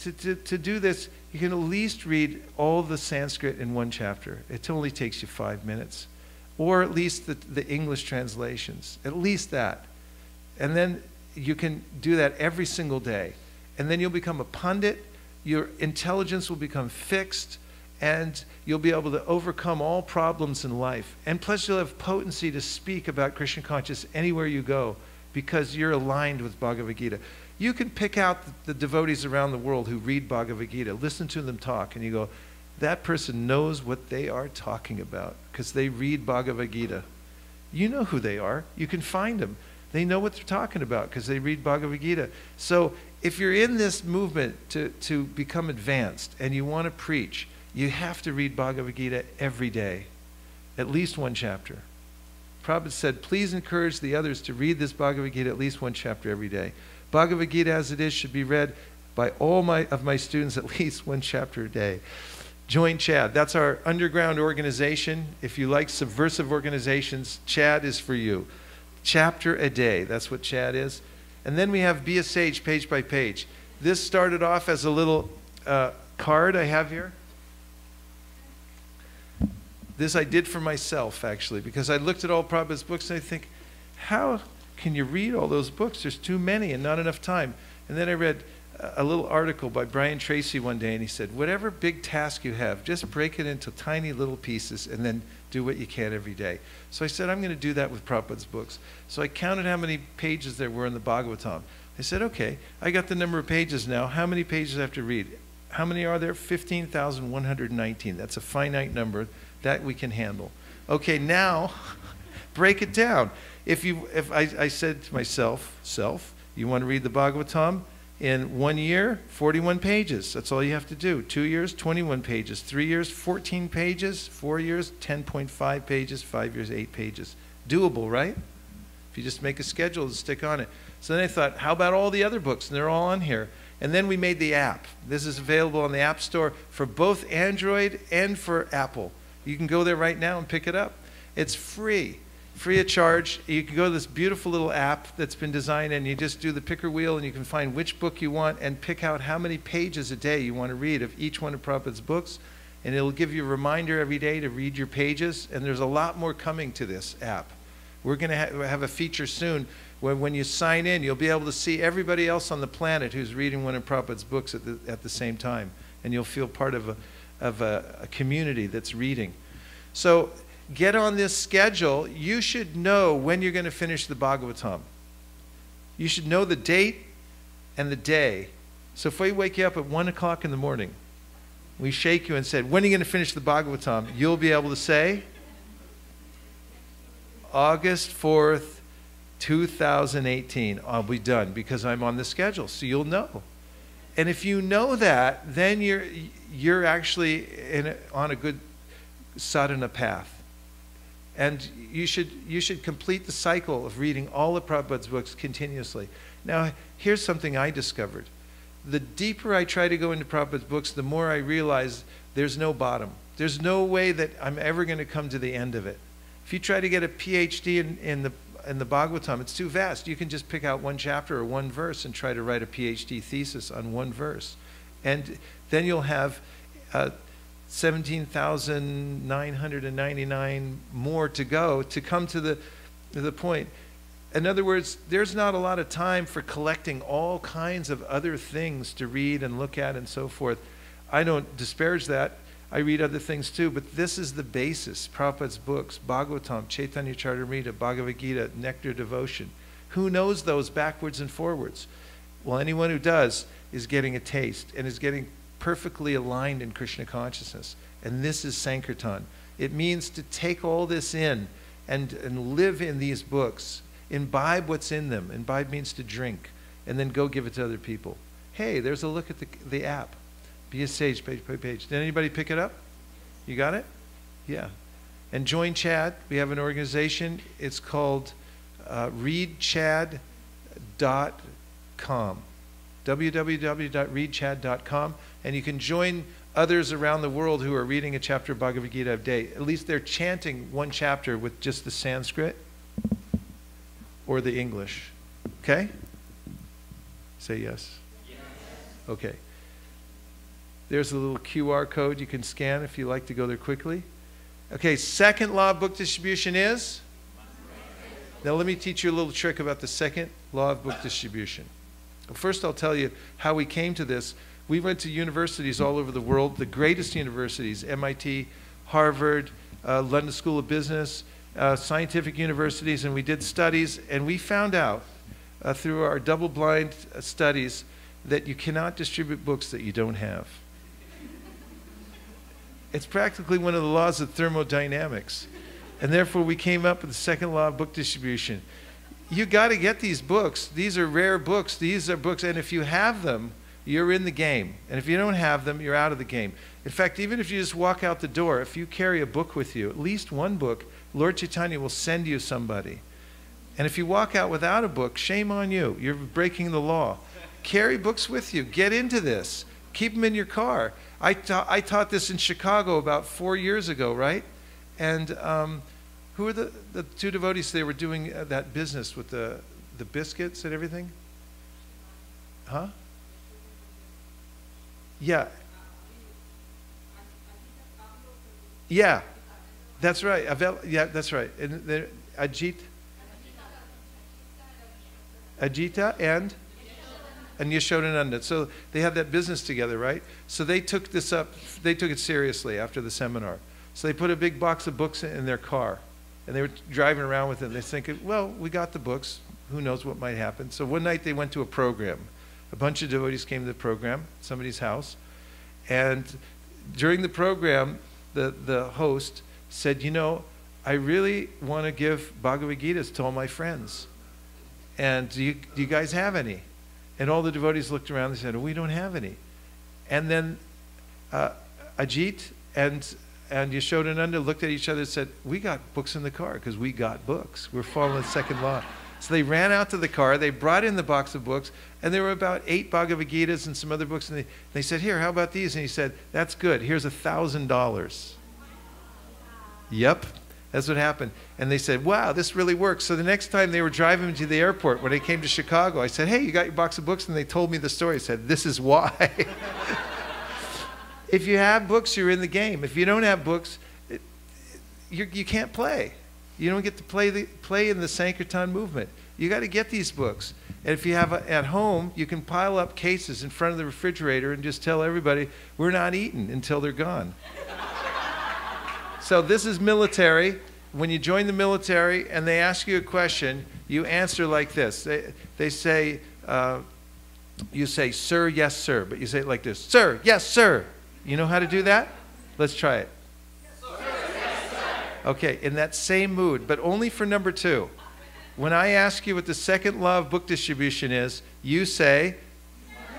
to do this, you can at least read all the Sanskrit in one chapter. It only takes you 5 minutes. Or at least the English translations, at least that. And then you can do that every single day. And then you'll become a pundit, your intelligence will become fixed, and you'll be able to overcome all problems in life. And plus you'll have potency to speak about Krishna consciousness anywhere you go, because you're aligned with Bhagavad Gita. You can pick out the devotees around the world who read Bhagavad Gita, listen to them talk, and you go, that person knows what they are talking about because they read Bhagavad Gita. You know who they are. You can find them. They know what they're talking about because they read Bhagavad Gita. So if you're in this movement to become advanced and you want to preach, you have to read Bhagavad Gita every day, at least one chapter. Prabhupada said, please encourage the others to read this Bhagavad Gita at least one chapter every day. Bhagavad Gita as it is should be read by all of my students at least one chapter a day. Join CHAD. That's our underground organization. If you like subversive organizations, CHAD is for you. Chapter a day. That's what CHAD is. And then we have Be a Sage page by page. This started off as a little card I have here. This I did for myself, actually, because I looked at all Prabhupada's books and I think, how can you read all those books? There's too many and not enough time. And then I read a little article by Brian Tracy one day, and he said, whatever big task you have, just break it into tiny little pieces and then do what you can every day. So I said, I'm going to do that with Prabhupada's books. So I counted how many pages there were in the Bhagavatam. I said, okay, I got the number of pages now. How many pages do I have to read? How many are there? 15,119. That's a finite number that we can handle. Okay, now break it down. If I said to myself, you want to read the Bhagavatam? In 1 year, 41 pages. That's all you have to do. 2 years, 21 pages. 3 years, 14 pages. 4 years, 10.5 pages. 5 years, 8 pages. Doable, right? If you just make a schedule and stick on it. So then I thought, how about all the other books? And they're all on here. And then we made the app. This is available on the App Store for both Android and for Apple. You can go there right now and pick it up. It's free of charge. You can go to this beautiful little app that's been designed, and you just do the picker wheel, and you can find which book you want and pick out how many pages a day you want to read of each one of Prabhupada's books. And it'll give you a reminder every day to read your pages. And there's a lot more coming to this app. We're going to have a feature soon where when you sign in, you'll be able to see everybody else on the planet who's reading one of Prabhupada's books at the same time. And you'll feel part of a community that's reading. So get on this schedule. You should know when you're going to finish the Bhagavatam. You should know the date and the day. So if we wake you up at 1 o'clock in the morning, we shake you and said, when are you going to finish the Bhagavatam? You'll be able to say, August 4th, 2018. I'll be done because I'm on the schedule. So you'll know. And if you know that, then you're actually on a good sadhana path. And you should complete the cycle of reading all of Prabhupada's books continuously. Now, here's something I discovered. The deeper I try to go into Prabhupada's books, the more I realize there's no bottom. There's no way that I'm ever going to come to the end of it. If you try to get a PhD in the Bhagavatam, it's too vast. You can just pick out one chapter or one verse and try to write a PhD thesis on one verse. And then you'll have 17,999 more to go to come to the point. In other words, there's not a lot of time for collecting all kinds of other things to read and look at and so forth. I don't disparage that. I read other things too, but this is the basis. Prabhupada's books, Bhagavatam, Chaitanya Charitamrita, Bhagavad Gita, Nectar Devotion. Who knows those backwards and forwards? Well, anyone who does is getting a taste and is getting perfectly aligned in Krishna consciousness. And this is Sankirtan. It means to take all this in and live in these books. Imbibe what's in them. Imbibe means to drink. And then go give it to other people. Hey, there's a look at the app. Be a sage, page by page. Did anybody pick it up? You got it? Yeah. And join Chad. We have an organization. It's called readchad.com. www.readchad.com. And you can join others around the world who are reading a chapter of Bhagavad Gita a day. At least they're chanting one chapter with just the Sanskrit or the English. Okay? Say yes. Yes. Okay. There's a little QR code you can scan if you like to go there quickly. Okay, second law of book distribution is? Now let me teach you a little trick about the second law of book distribution. Well, first I'll tell you how we came to this. We went to universities all over the world, the greatest universities, MIT, Harvard, London School of Business, scientific universities, and we did studies, and we found out through our double-blind studies that you cannot distribute books that you don't have. It's practically one of the laws of thermodynamics. And therefore, we came up with the second law of book distribution. You got to get these books. These are rare books. These are books. And if you have them, you're in the game. And if you don't have them, you're out of the game. In fact, even if you just walk out the door, if you carry a book with you, at least one book, Lord Chaitanya will send you somebody. And if you walk out without a book, shame on you. You're breaking the law. Carry books with you. Get into this. Keep them in your car. I taught this in Chicago about 4 years ago, right? And who were the two devotees? They were doing that business with the biscuits and everything. Huh? Yeah. Yeah. That's right. Yeah, that's right. And Ajita and Yashodananda. So they had that business together, right? So they took this up, they took it seriously after the seminar. So they put a big box of books in their car, and they were driving around with them. They're thinking, well, we got the books. Who knows what might happen? So one night they went to a program. A bunch of devotees came to the program, somebody's house. And during the program, the host said, you know, I really want to give Bhagavad Gitas to all my friends. And do you guys have any? And all the devotees looked around and said, oh, we don't have any. And then Ajit and and Yashodananda looked at each other and said, we got books in the car because we got books. We're following the second law. So they ran out to the car, they brought in the box of books, and there were about 8 Bhagavad Gitas and some other books, and they said, here, how about these? And he said, that's good, here's $1,000. Yep, that's what happened. And they said, wow, this really works. So the next time they were driving me to the airport, when they came to Chicago, I said, hey, you got your box of books? And they told me the story. I said, this is why. If you have books, you're in the game. If you don't have books, you can't play. You don't get to play in the Sankirtan movement. You got to get these books. And if you have at home, you can pile up cases in front of the refrigerator and just tell everybody, we're not eating until they're gone. So this is military. When you join the military and they ask you a question, you answer like this. They say, you say, sir, yes, sir. But you say it like this, sir, yes, sir. You know how to do that? Let's try it. Okay, in that same mood, but only for number 2. When I ask you what the second law of book distribution is, you say,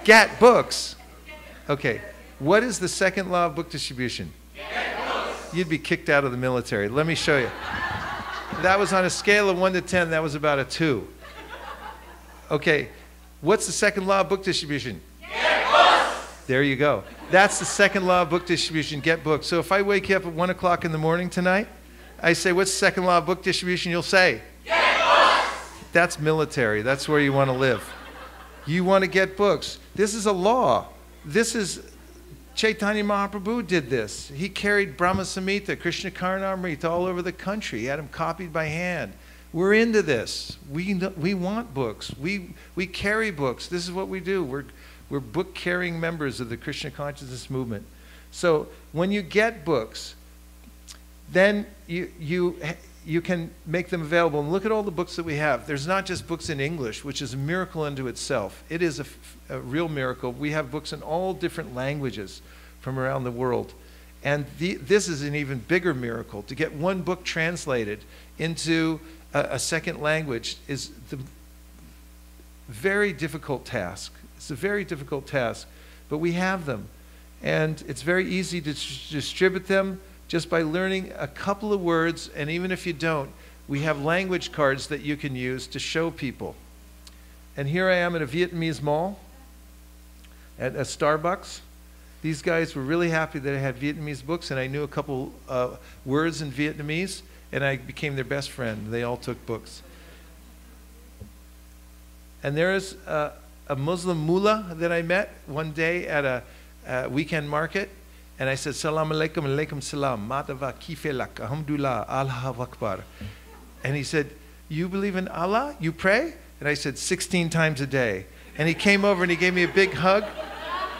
get books. Okay, what is the second law of book distribution? Get books. You'd be kicked out of the military. Let me show you. That was on a scale of 1 to 10, that was about a 2. Okay, what's the second law of book distribution? Get books. There you go. That's the second law of book distribution, get books. So if I wake you up at 1 o'clock in the morning tonight, I say, what's the second law of book distribution? You'll say, get books. That's military. That's where you want to live. You want to get books. This is a law. This is, Chaitanya Mahaprabhu did this. He carried Brahma Samhita, Krishna Karnamrita all over the country. He had them copied by hand. We're into this. We want books. We carry books. This is what we do. We're book-carrying members of the Krishna consciousness movement. So when you get books, then you can make them available. And look at all the books that we have. There's not just books in English, which is a miracle unto itself. It is a real miracle. We have books in all different languages from around the world. And this is an even bigger miracle. To get one book translated into a second language is the very difficult task. It's a very difficult task, but we have them. And it's very easy to distribute them just by learning a couple of words, and even if you don't, we have language cards that you can use to show people. And here I am at a Vietnamese mall, at a Starbucks. These guys were really happy that I had Vietnamese books, and I knew a couple words in Vietnamese, and I became their best friend. They all took books. And there is a Muslim mullah that I met one day at a weekend market. And I said, Salam alaikum, alaikum salam, matava kifelak, alhamdulillah, Allah akbar. And he said, you believe in Allah? You pray? And I said, 16 times a day. And he came over and he gave me a big hug.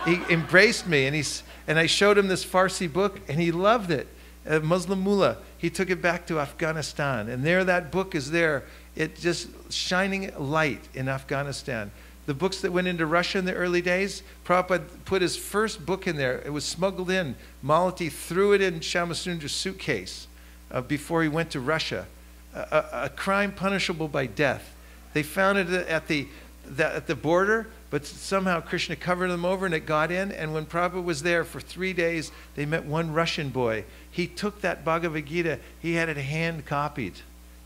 He embraced me, and I showed him this Farsi book, and he loved it. A Muslim mullah. He took it back to Afghanistan, and there that book is there. It just shining light in Afghanistan. The books that went into Russia in the early days, Prabhupada put his first book in there. It was smuggled in. Malati threw it in Shamasundra's suitcase before he went to Russia. A crime punishable by death. They found it at the border, but somehow Krishna covered them over and it got in. And when Prabhupada was there for 3 days, they met one Russian boy. He took that Bhagavad Gita, he had it hand copied.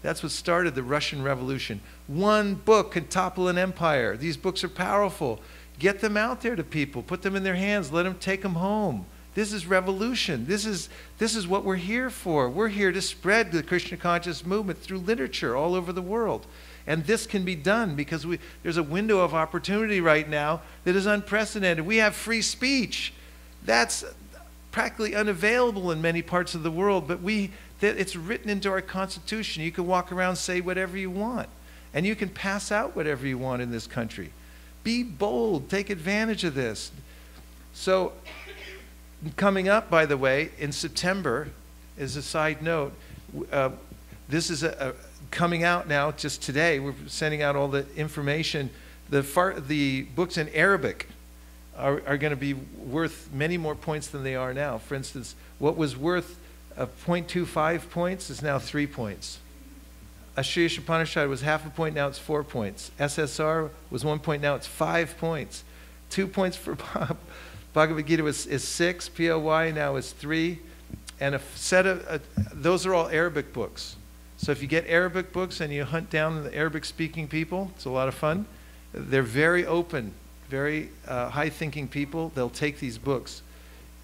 That's what started the Russian Revolution. One book can topple an empire. These books are powerful. Get them out there to people. Put them in their hands. Let them take them home. This is revolution. This is what we're here for. We're here to spread the Krishna conscious movement through literature all over the world. And this can be done because there's a window of opportunity right now that is unprecedented. We have free speech. That's practically unavailable in many parts of the world, but it's written into our Constitution. You can walk around and say whatever you want, and you can pass out whatever you want in this country. Be bold. Take advantage of this. So coming up, by the way, in September, as a side note, this is coming out now just today. We're sending out all the information. The books in Arabic are going to be worth many more points than they are now. For instance, what was worth 0.25 points is now 3 points. Ashriyas Upanishad was half a point, now it's 4 points. SSR was 1 point, now it's 5 points. 2 points for Bhagavad Gita is 6, POY now is 3. and a set of, those are all Arabic books. So if you get Arabic books and you hunt down the Arabic-speaking people, it's a lot of fun. They're very open, very high-thinking people. They'll take these books,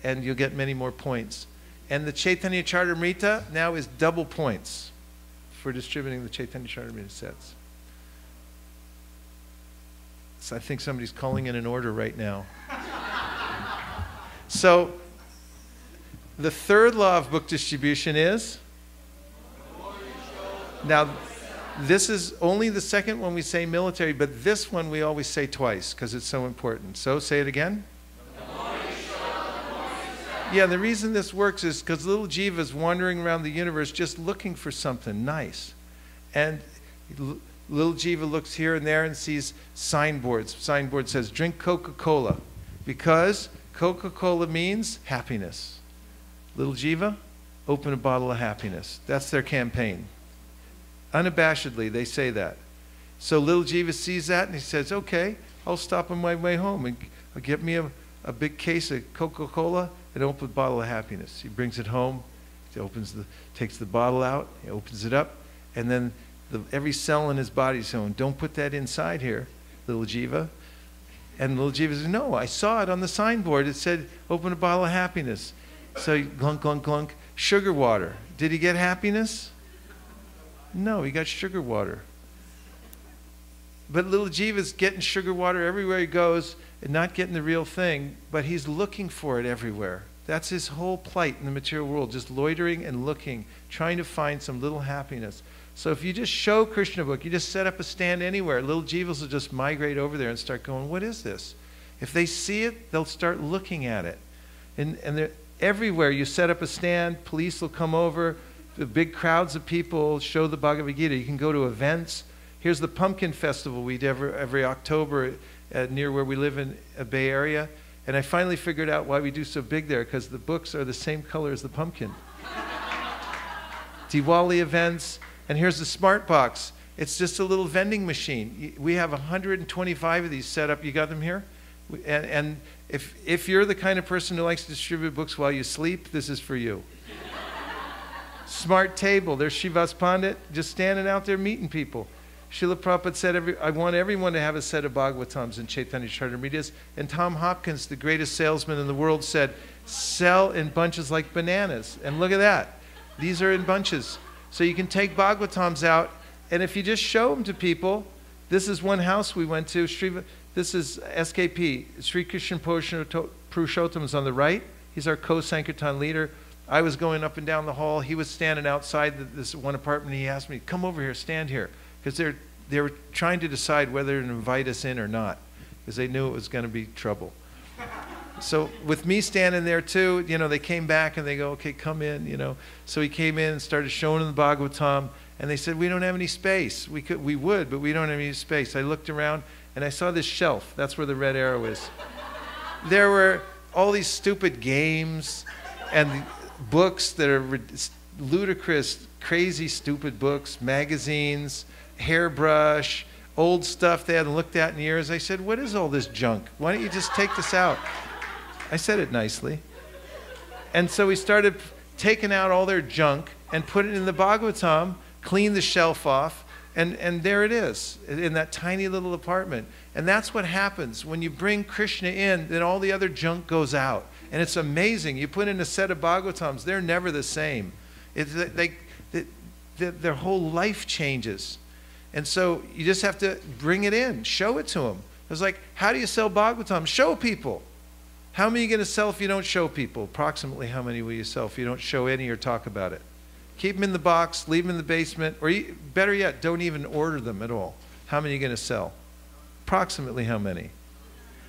and you'll get many more points. And the Chaitanya Charitamrita now is double points for distributing the Chaitanya Charitamrita sets. So I think somebody's calling in an order right now. So the third law of book distribution is? Now, this is only the second one we say military, but this one we always say twice because it's so important. So say it again. Yeah, the reason this works is because little Jiva is wandering around the universe just looking for something nice. And little Jiva looks here and there and sees signboards. Signboard says, drink Coca-Cola, because Coca-Cola means happiness. Little Jiva, open a bottle of happiness. That's their campaign. Unabashedly, they say that. So little Jiva sees that and he says, okay, I'll stop on my way home and get me a big case of Coca-Cola and open a bottle of happiness. He brings it home, he takes the bottle out, he opens it up, and then every cell in his body is saying, don't put that inside here, little Jiva. And little Jiva says, no, I saw it on the signboard. It said, open a bottle of happiness. So he glunk, glunk, glunk, sugar water. Did he get happiness? No, he got sugar water. But little Jiva's getting sugar water everywhere he goes and not getting the real thing, but he's looking for it everywhere. That's his whole plight in the material world, just loitering and looking, trying to find some little happiness. So if you just show Krishna book, you just set up a stand anywhere, little Jivas will just migrate over there and start going, what is this? If they see it, they'll start looking at it. And everywhere you set up a stand, police will come over, the big crowds of people show the Bhagavad Gita. You can go to events. Here's the Pumpkin Festival we do every October near where we live in a Bay Area. And I finally figured out why we do so big there, because the books are the same color as the pumpkin. Diwali events. And here's the Smart Box. It's just a little vending machine. We have 125 of these set up. You got them here? And if you're the kind of person who likes to distribute books while you sleep, this is for you. Smart Table. There's Shivas Pandit just standing out there meeting people. Srila Prabhupada said, I want everyone to have a set of Bhagavatams and Chaitanya Charitamritas. And Tom Hopkins, the greatest salesman in the world, said, sell in bunches like bananas. And look at that. These are in bunches. So you can take Bhagavatams out, and if you just show them to people, this is one house we went to. This is SKP. Sri Krishna Purushottam is on the right. He's our co-Sankirtan leader. I was going up and down the hall. He was standing outside this one apartment. He asked me, come over here, stand here. Because they were trying to decide whether to invite us in or not, because they knew it was going to be trouble. So with me standing there too, you know, they came back and they go, okay, come in, you know. So he came in and started showing them the Bhagavatam, and they said, we don't have any space. We would, but we don't have any space. I looked around and I saw this shelf. That's where the red arrow is. There were all these stupid games and books that are ludicrous, crazy, stupid books, magazines, hairbrush, old stuff they hadn't looked at in years. I said, what is all this junk? Why don't you just take this out? I said it nicely. And so we started taking out all their junk and put it in the Bhagavatam, cleaned the shelf off, and there it is, in that tiny little apartment. And that's what happens. When you bring Krishna in, then all the other junk goes out. And it's amazing. You put in a set of Bhagavatams, they're never the same. Their whole life changes. And so you just have to bring it in, show it to them. It's like, how do you sell Bhagavatam? Show people. How many are you going to sell if you don't show people? Approximately how many will you sell if you don't show any or talk about it? Keep them in the box, leave them in the basement, or better yet, don't even order them at all. How many are you going to sell? Approximately how many?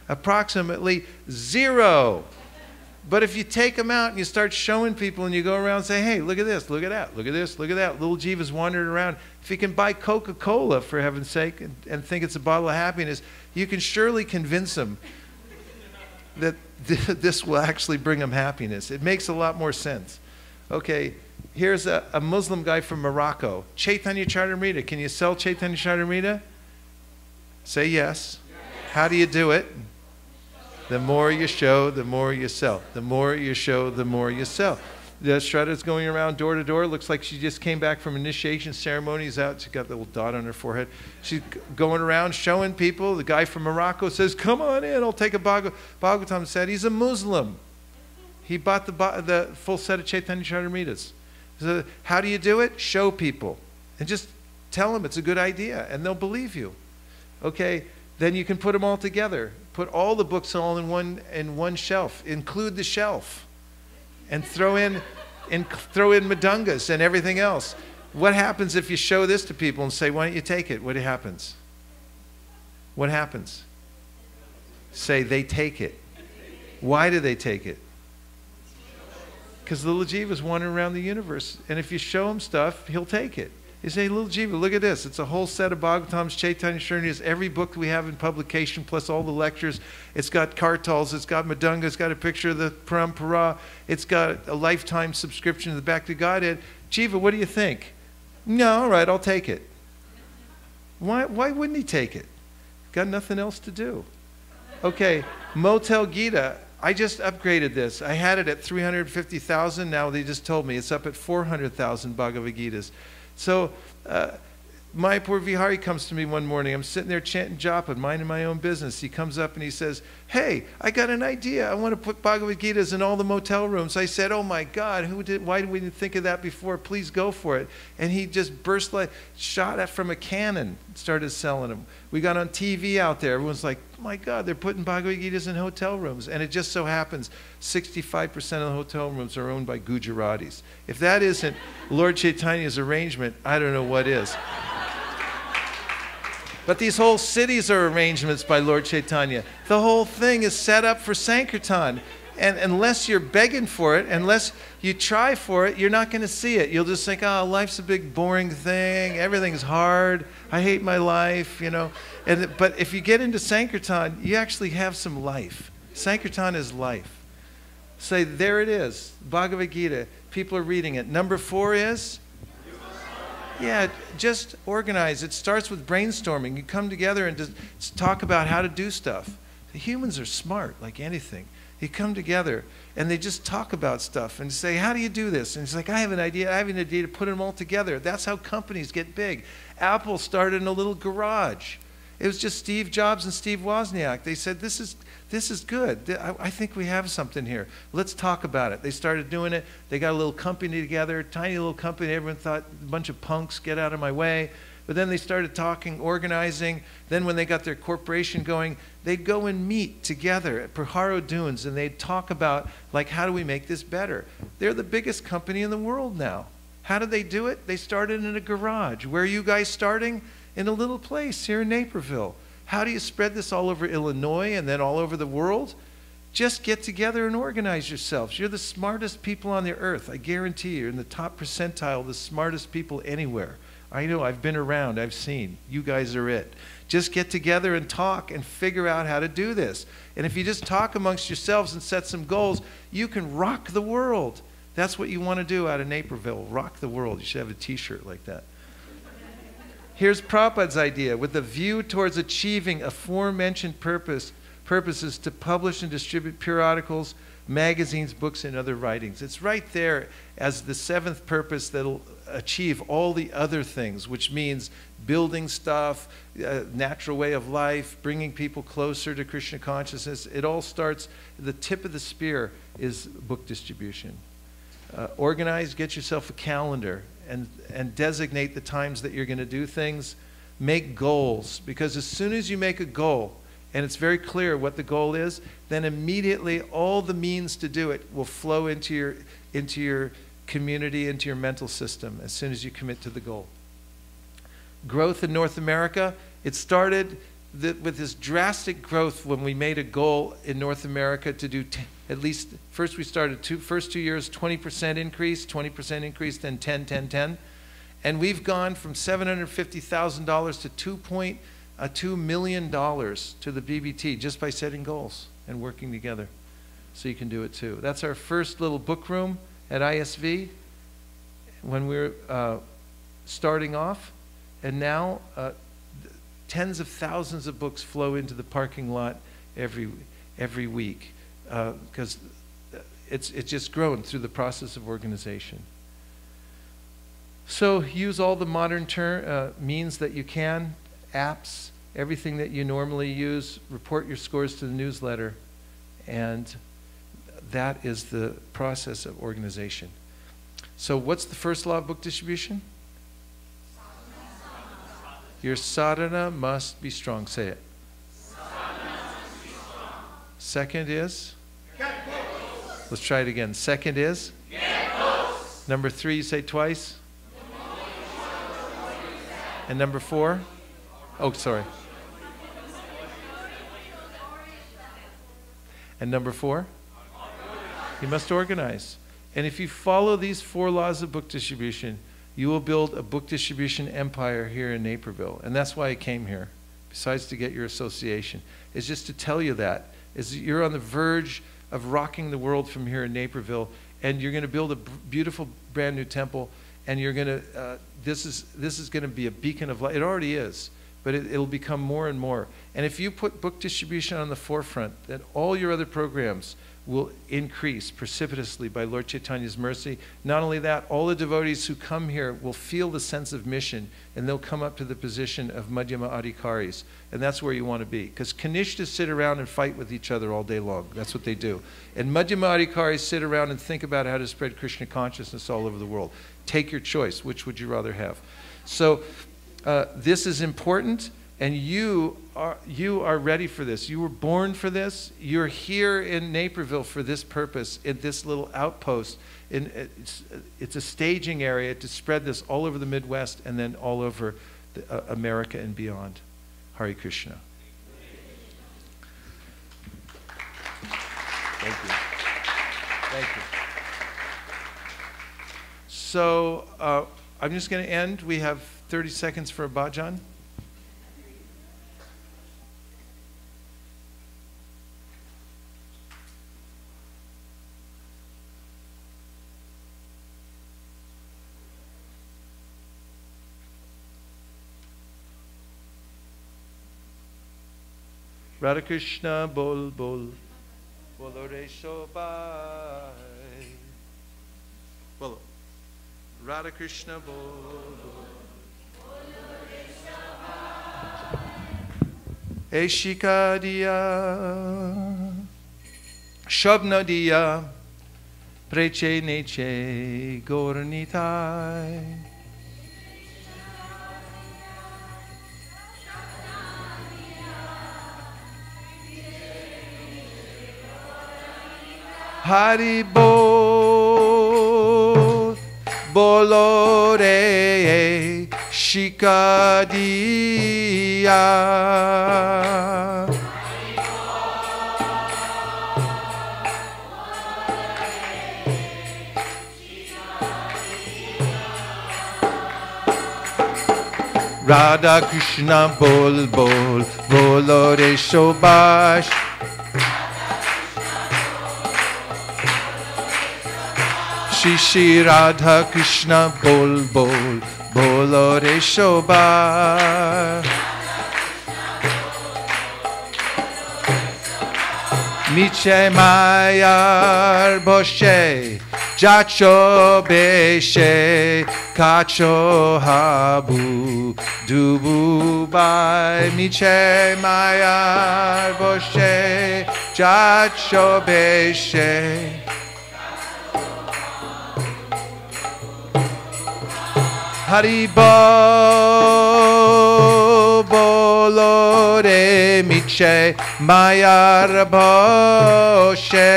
Approximately 0. But if you take them out and you start showing people and you go around and say, hey, look at this, look at that, look at this, look at that. Little Jiva's wandering around. If you can buy Coca-Cola, for heaven's sake, and think it's a bottle of happiness, you can surely convince them that this will actually bring them happiness. It makes a lot more sense. Okay, here's a Muslim guy from Morocco. Chaitanya Charitamrita. Can you sell Chaitanya Charitamrita? Say yes. How do you do it? The more you show, the more you sell. The more you show, the more you sell. Shraddha's going around door to door. Looks like she just came back from initiation ceremonies out. She's got the little dot on her forehead. She's going around showing people. The guy from Morocco says, come on in, I'll take a Bhagavatam set. He's a Muslim. He bought the full set of Chaitanya Charitamritas. So how do you do it? Show people. And just tell them it's a good idea, and they'll believe you. Okay, then you can put them all together. Put all the books all in one shelf. Include the shelf. And throw in Madungas and everything else. What happens if you show this to people and say, why don't you take it? What happens? What happens? Say, they take it. Why do they take it? Because little Jiva's wandering around the universe. And if you show him stuff, he'll take it. You say, little Jiva, look at this. It's a whole set of Bhagavatams, Chaitanya Charitamritas, every book we have in publication, plus all the lectures. It's got kartals, it's got Madunga, it's got a picture of the Parampara, it's got a lifetime subscription to the Back to Godhead. Jiva, what do you think? No, all right, I'll take it. Why wouldn't he take it? Got nothing else to do. Okay, Motel Gita. I just upgraded this. I had it at 350,000. Now they just told me it's up at 400,000 Bhagavad Gitas. So Mayapur Vihari comes to me one morning. I'm sitting there chanting japa, minding my own business. He comes up and he says, hey, I got an idea. I want to put Bhagavad Gitas in all the motel rooms. I said, oh my God, why did we didn't think of that before? Please go for it. And he just burst like, shot at from a cannon, started selling them. We got on TV out there. Everyone's like, oh my God, they're putting Bhagavad Gitas in hotel rooms. And it just so happens 65% of the hotel rooms are owned by Gujaratis. If that isn't Lord Chaitanya's arrangement, I don't know what is. But these whole cities are arrangements by Lord Chaitanya. The whole thing is set up for Sankirtan. And unless you're begging for it, unless you try for it, you're not going to see it. You'll just think, oh, life's a big boring thing. Everything's hard. I hate my life, you know. But if you get into Sankirtan, you actually have some life. Sankirtan is life. Say, there it is, Bhagavad Gita. People are reading it. Number 4 is? Yeah, just organize. It starts with brainstorming. You come together and just talk about how to do stuff. The humans are smart, like anything. You come together and they just talk about stuff and say, how do you do this? And it's like, I have an idea. I have an idea to put them all together. That's how companies get big. Apple started in a little garage. It was just Steve Jobs and Steve Wozniak. They said, this is good. I think we have something here. Let's talk about it. They started doing it. They got a little company together, tiny little company. Everyone thought, a bunch of punks, get out of my way. But then they started talking, organizing. Then when they got their corporation going, they'd go and meet together at Pajaro Dunes, and they'd talk about, like, how do we make this better? They're the biggest company in the world now. How did they do it? They started in a garage. Where are you guys starting? In a little place here in Naperville. How do you spread this all over Illinois and then all over the world? Just get together and organize yourselves. You're the smartest people on the earth. I guarantee you're in the top percentile, the smartest people anywhere. I know, I've been around, I've seen. You guys are it. Just get together and talk and figure out how to do this. And if you just talk amongst yourselves and set some goals, you can rock the world. That's what you want to do out of Naperville, rock the world. You should have a t-shirt like that. Here's Prabhupada's idea. With a view towards achieving aforementioned purposes to publish and distribute periodicals, magazines, books, and other writings. It's right there as the 7th purpose that'll achieve all the other things, which means building stuff, natural way of life, bringing people closer to Krishna consciousness. It all starts, the tip of the spear is book distribution. Organize, get yourself a calendar. And designate the times that you're going to do things. Make goals, because as soon as you make a goal, and it's very clear what the goal is, then immediately all the means to do it will flow into your community, into your mental system, as soon as you commit to the goal. Growth in North America, it started with this drastic growth when we made a goal in North America to do at least, first we started first 2 years, 20% increase, 20% increase, then 10, 10, 10. And we've gone from $750,000 to $2.2 million to the BBT just by setting goals and working together. So you can do it too. That's our first little book room at ISV when we were starting off. And now tens of thousands of books flow into the parking lot every week. Because it's just grown through the process of organization. So use all the modern means that you can, apps, everything that you normally use, report your scores to the newsletter, and that is the process of organization. So what's the first law of book distribution? Your sadhana must be strong. Say it. Second is? Get books. Let's try it again. Second is? Get books. Number 3, you say twice. And number 4? Oh, sorry. And number 4? You must organize. And if you follow these 4 laws of book distribution, you will build a book distribution empire here in Naperville. And that's why I came here, besides to get your association, is just to tell you that, is you're on the verge of rocking the world from here in Naperville, and you're going to build a beautiful brand new temple, and you're going to, this is going to be a beacon of light. It already is, but it'll become more and more. And if you put book distribution on the forefront, then all your other programs will increase precipitously by Lord Chaitanya's mercy. Not only that, all the devotees who come here will feel the sense of mission, and they'll come up to the position of Madhyama Adhikaris. And that's where you want to be. Because Kanishtas sit around and fight with each other all day long. That's what they do. And Madhyama Adhikaris sit around and think about how to spread Krishna consciousness all over the world. Take your choice. Which would you rather have? So this is important. And you are ready for this. You were born for this. You're here in Naperville for this purpose, in this little outpost. It's a staging area to spread this all over the Midwest and then all over America and beyond. Hare Krishna. Thank you. Thank you. So I'm just going to end. We have 30 seconds for a bhajan. Radha Krishna bol bol, bolo re shobai. Bolo. Radha Krishna bol bol, bolo re shobai. Eshika diya, Shabna diya, Preche neche gornitai. Hari bol, bolo re shikadiya. Radha Krishna bol bol, bolo re shobash. Shri Radha Krishna bol bol, bolo re shobha. Miche mayar boshe, jacho beshe, kacho habu, dubu bai. Miche mayar boshe, jacho beshe. Hari bo bolo re miche mayar boshe.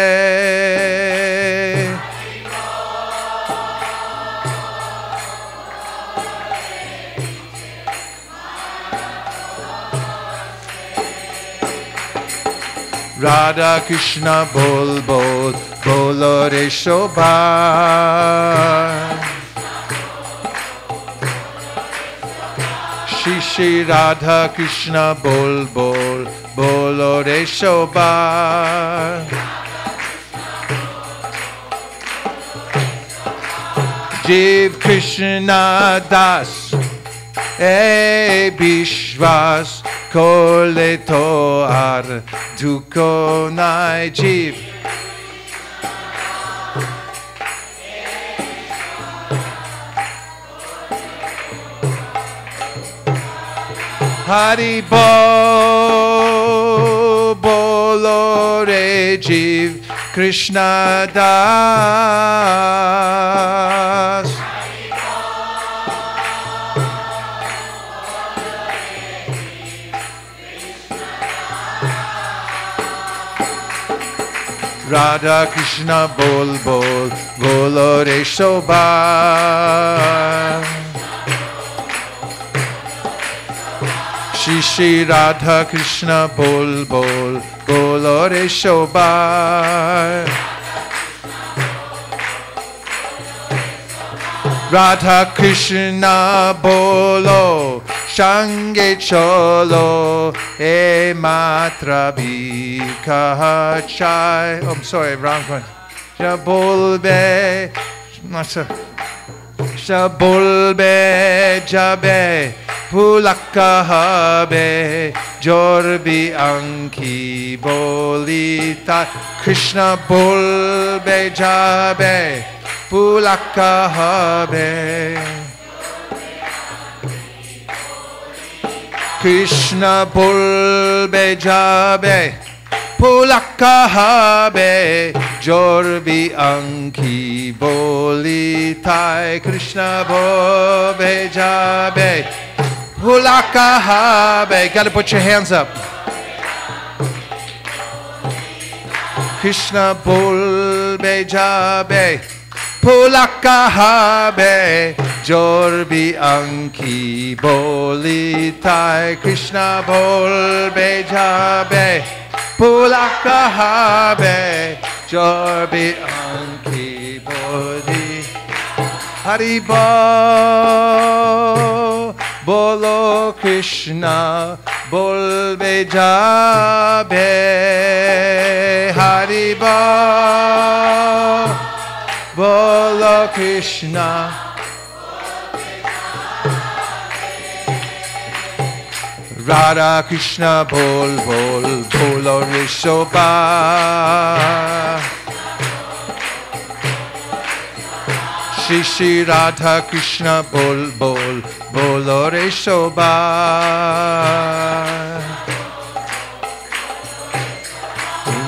Radha Krishna bol bol, bolo re shobha. Shri Radha Krishna bol bol, bolo re shobha. Jiv Krishna das, e bishvas, kole toar, duko nai jiv. Hari bolo re Jiv Krishna Das. Radha Krishna bol bol, bolo re Shobha. Shri Shri Radha Krishna bol bol, bolo re Shobha. Radha Krishna bolo, Shange cholo, e matra bika chai. Oh, I'm sorry, wrong one. Shabulbe, Shabulbe jabe, Pulakahabe, Jorbi anki bolita. Krishna bulbe jabe, Pulakahabe. Krishna bulbe jabe, Pulakahabe, Jorbi anki bolitai. Krishna bulbe jabe, Pulakahabe. Gotta put your hands up. Krishna bulbe jabe, Pulakahabe, Jorbi anki bolitai. Krishna bolbe jabe, Pulakahabe, Jorbi anki boli. Haribo, bolo Krishna bolbe jabe. Haribo, bolo Krishna. Radha Krishna bol bol, bolo re Shobha. Shri Shri Radha Krishna bol bol, bolo re Shobha.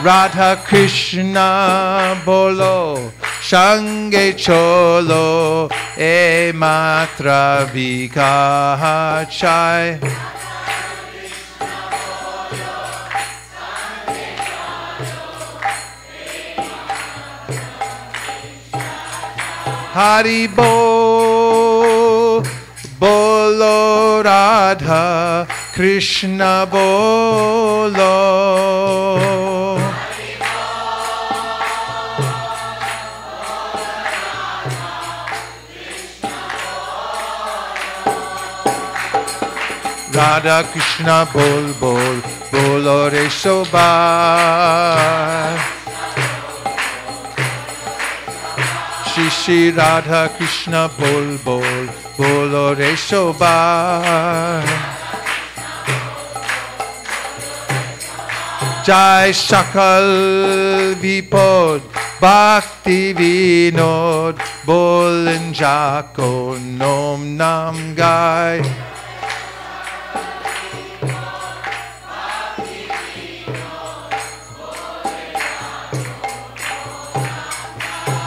Radha Krishna bolo, Shange cholo, e matra vika chai. Haribo, bolo Radha Krishna bolo. Radha Krishna bol bol, bolo re Shobha. Shri Shri Radha Krishna bol bol, bolo re Shobha. Jai Shakal Vipod, Bhakti Vinod, Bolin Jako Nom Nam Gai.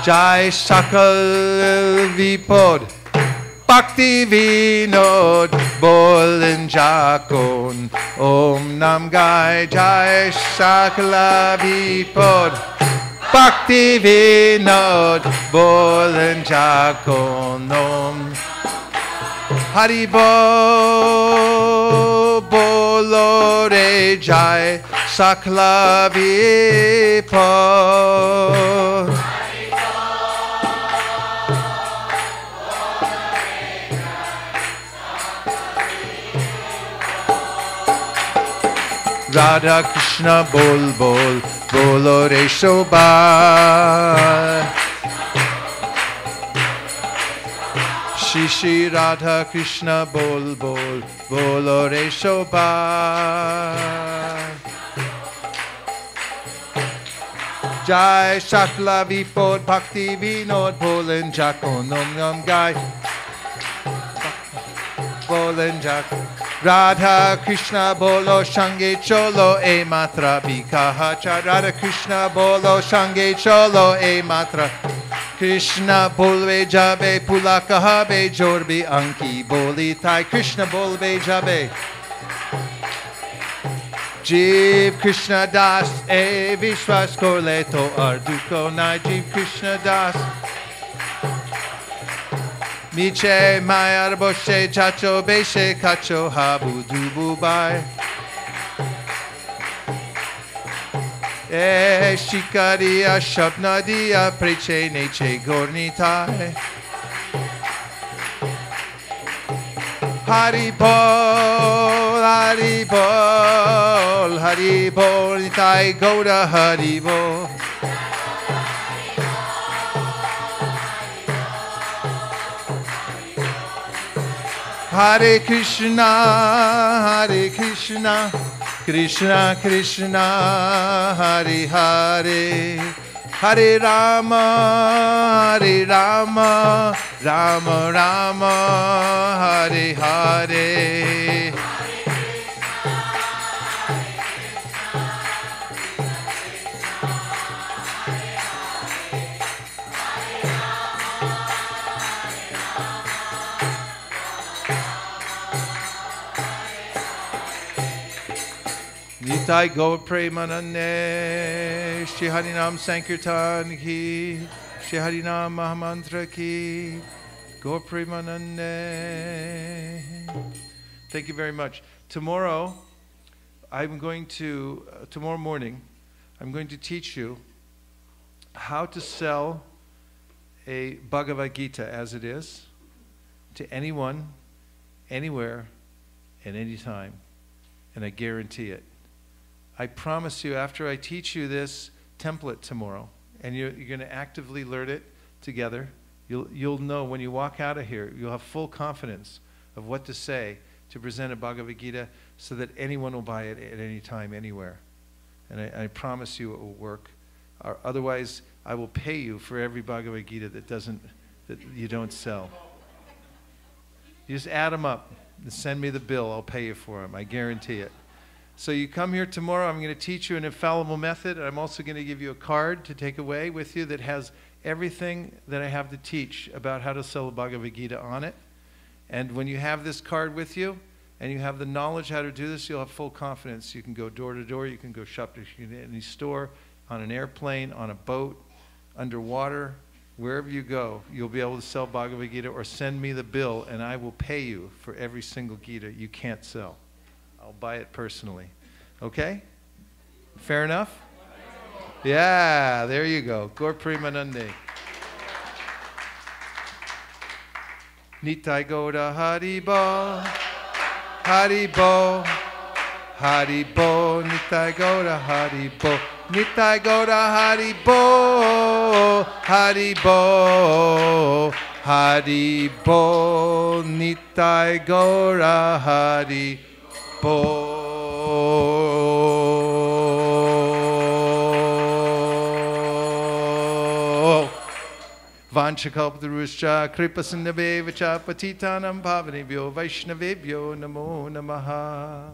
Jai Sakal Vipod, Bhakti Vinod, Bolin Jakon, Om Nam Gai. Jai Sakala Vipod, Bhakti Vinod, Bolin Jakon, Om Haribo, Bolo Re Jai Sakala Vipod. Radha Krishna bol bol, bolo re Shobha. Shri Shri Radha Krishna bol bol, bolo re Shobha. Jai Shakla Vipod Bhakti Vinod, Bolin Jakon Om Nam Gai. Bolin Jakon. Radha Krishna bolo shange cholo e matra bikaha cha. Radha Krishna bolo shange cholo e matra. Krishna bolve jabe pulakahabe jorbi anki boli thai. Krishna bolve jabe. Jiv Krishna Das e Vishwas Korleto Arduko Nai Jiv Krishna Das Miche Mayar Boshe Chacho Beshe Kacho Habu Dubu Bai E Shikaria Shabnadia Preche Neche Gornitai Haribol, Haribol, Haribol, Nitai Goda Haribol. Hare Krishna, Hare Krishna, Krishna Krishna, Hare Hare. Hare Rama, Hare Rama, Rama Rama, Hare Hare. Nitai Gaur Premanande, Shri Harinam Sankirtan ki, Shri Harinam Mahamantra ki, Gaur Premanande. Thank you very much. Tomorrow morning, I'm going to teach you how to sell a Bhagavad Gita as it is to anyone, anywhere, at any time. And I guarantee it. I promise you, after I teach you this template tomorrow, and you're going to actively learn it together, you'll know when you walk out of here, you'll have full confidence of what to say to present a Bhagavad Gita so that anyone will buy it at any time, anywhere. And I promise you it will work. Or otherwise, I will pay you for every Bhagavad Gita that you don't sell. You just add them up and send me the bill. I'll pay you for them. I guarantee it. So you come here tomorrow. I'm going to teach you an infallible method. I'm also going to give you a card to take away with you that has everything that I have to teach about how to sell a Bhagavad Gita on it. And when you have this card with you and you have the knowledge how to do this, you'll have full confidence. You can go door to door. You can go shop to any store, on an airplane, on a boat, underwater, wherever you go. You'll be able to sell Bhagavad Gita or send me the bill and I will pay you for every single Gita you can't sell. I'll buy it personally. Okay? Fair enough? Yeah, there you go. Gaur Premanande. Nitai Gauda Haribo, Haribo, Haribo, Nitai Gauda Haribo, Nitai Gauda Haribo, Haribo, Haribo, Nitai Gauda Haribo. Vanchakalpataruscha kripasindhaveva cha patitanam pavanebhyo vaishnavebhyo namo namaha.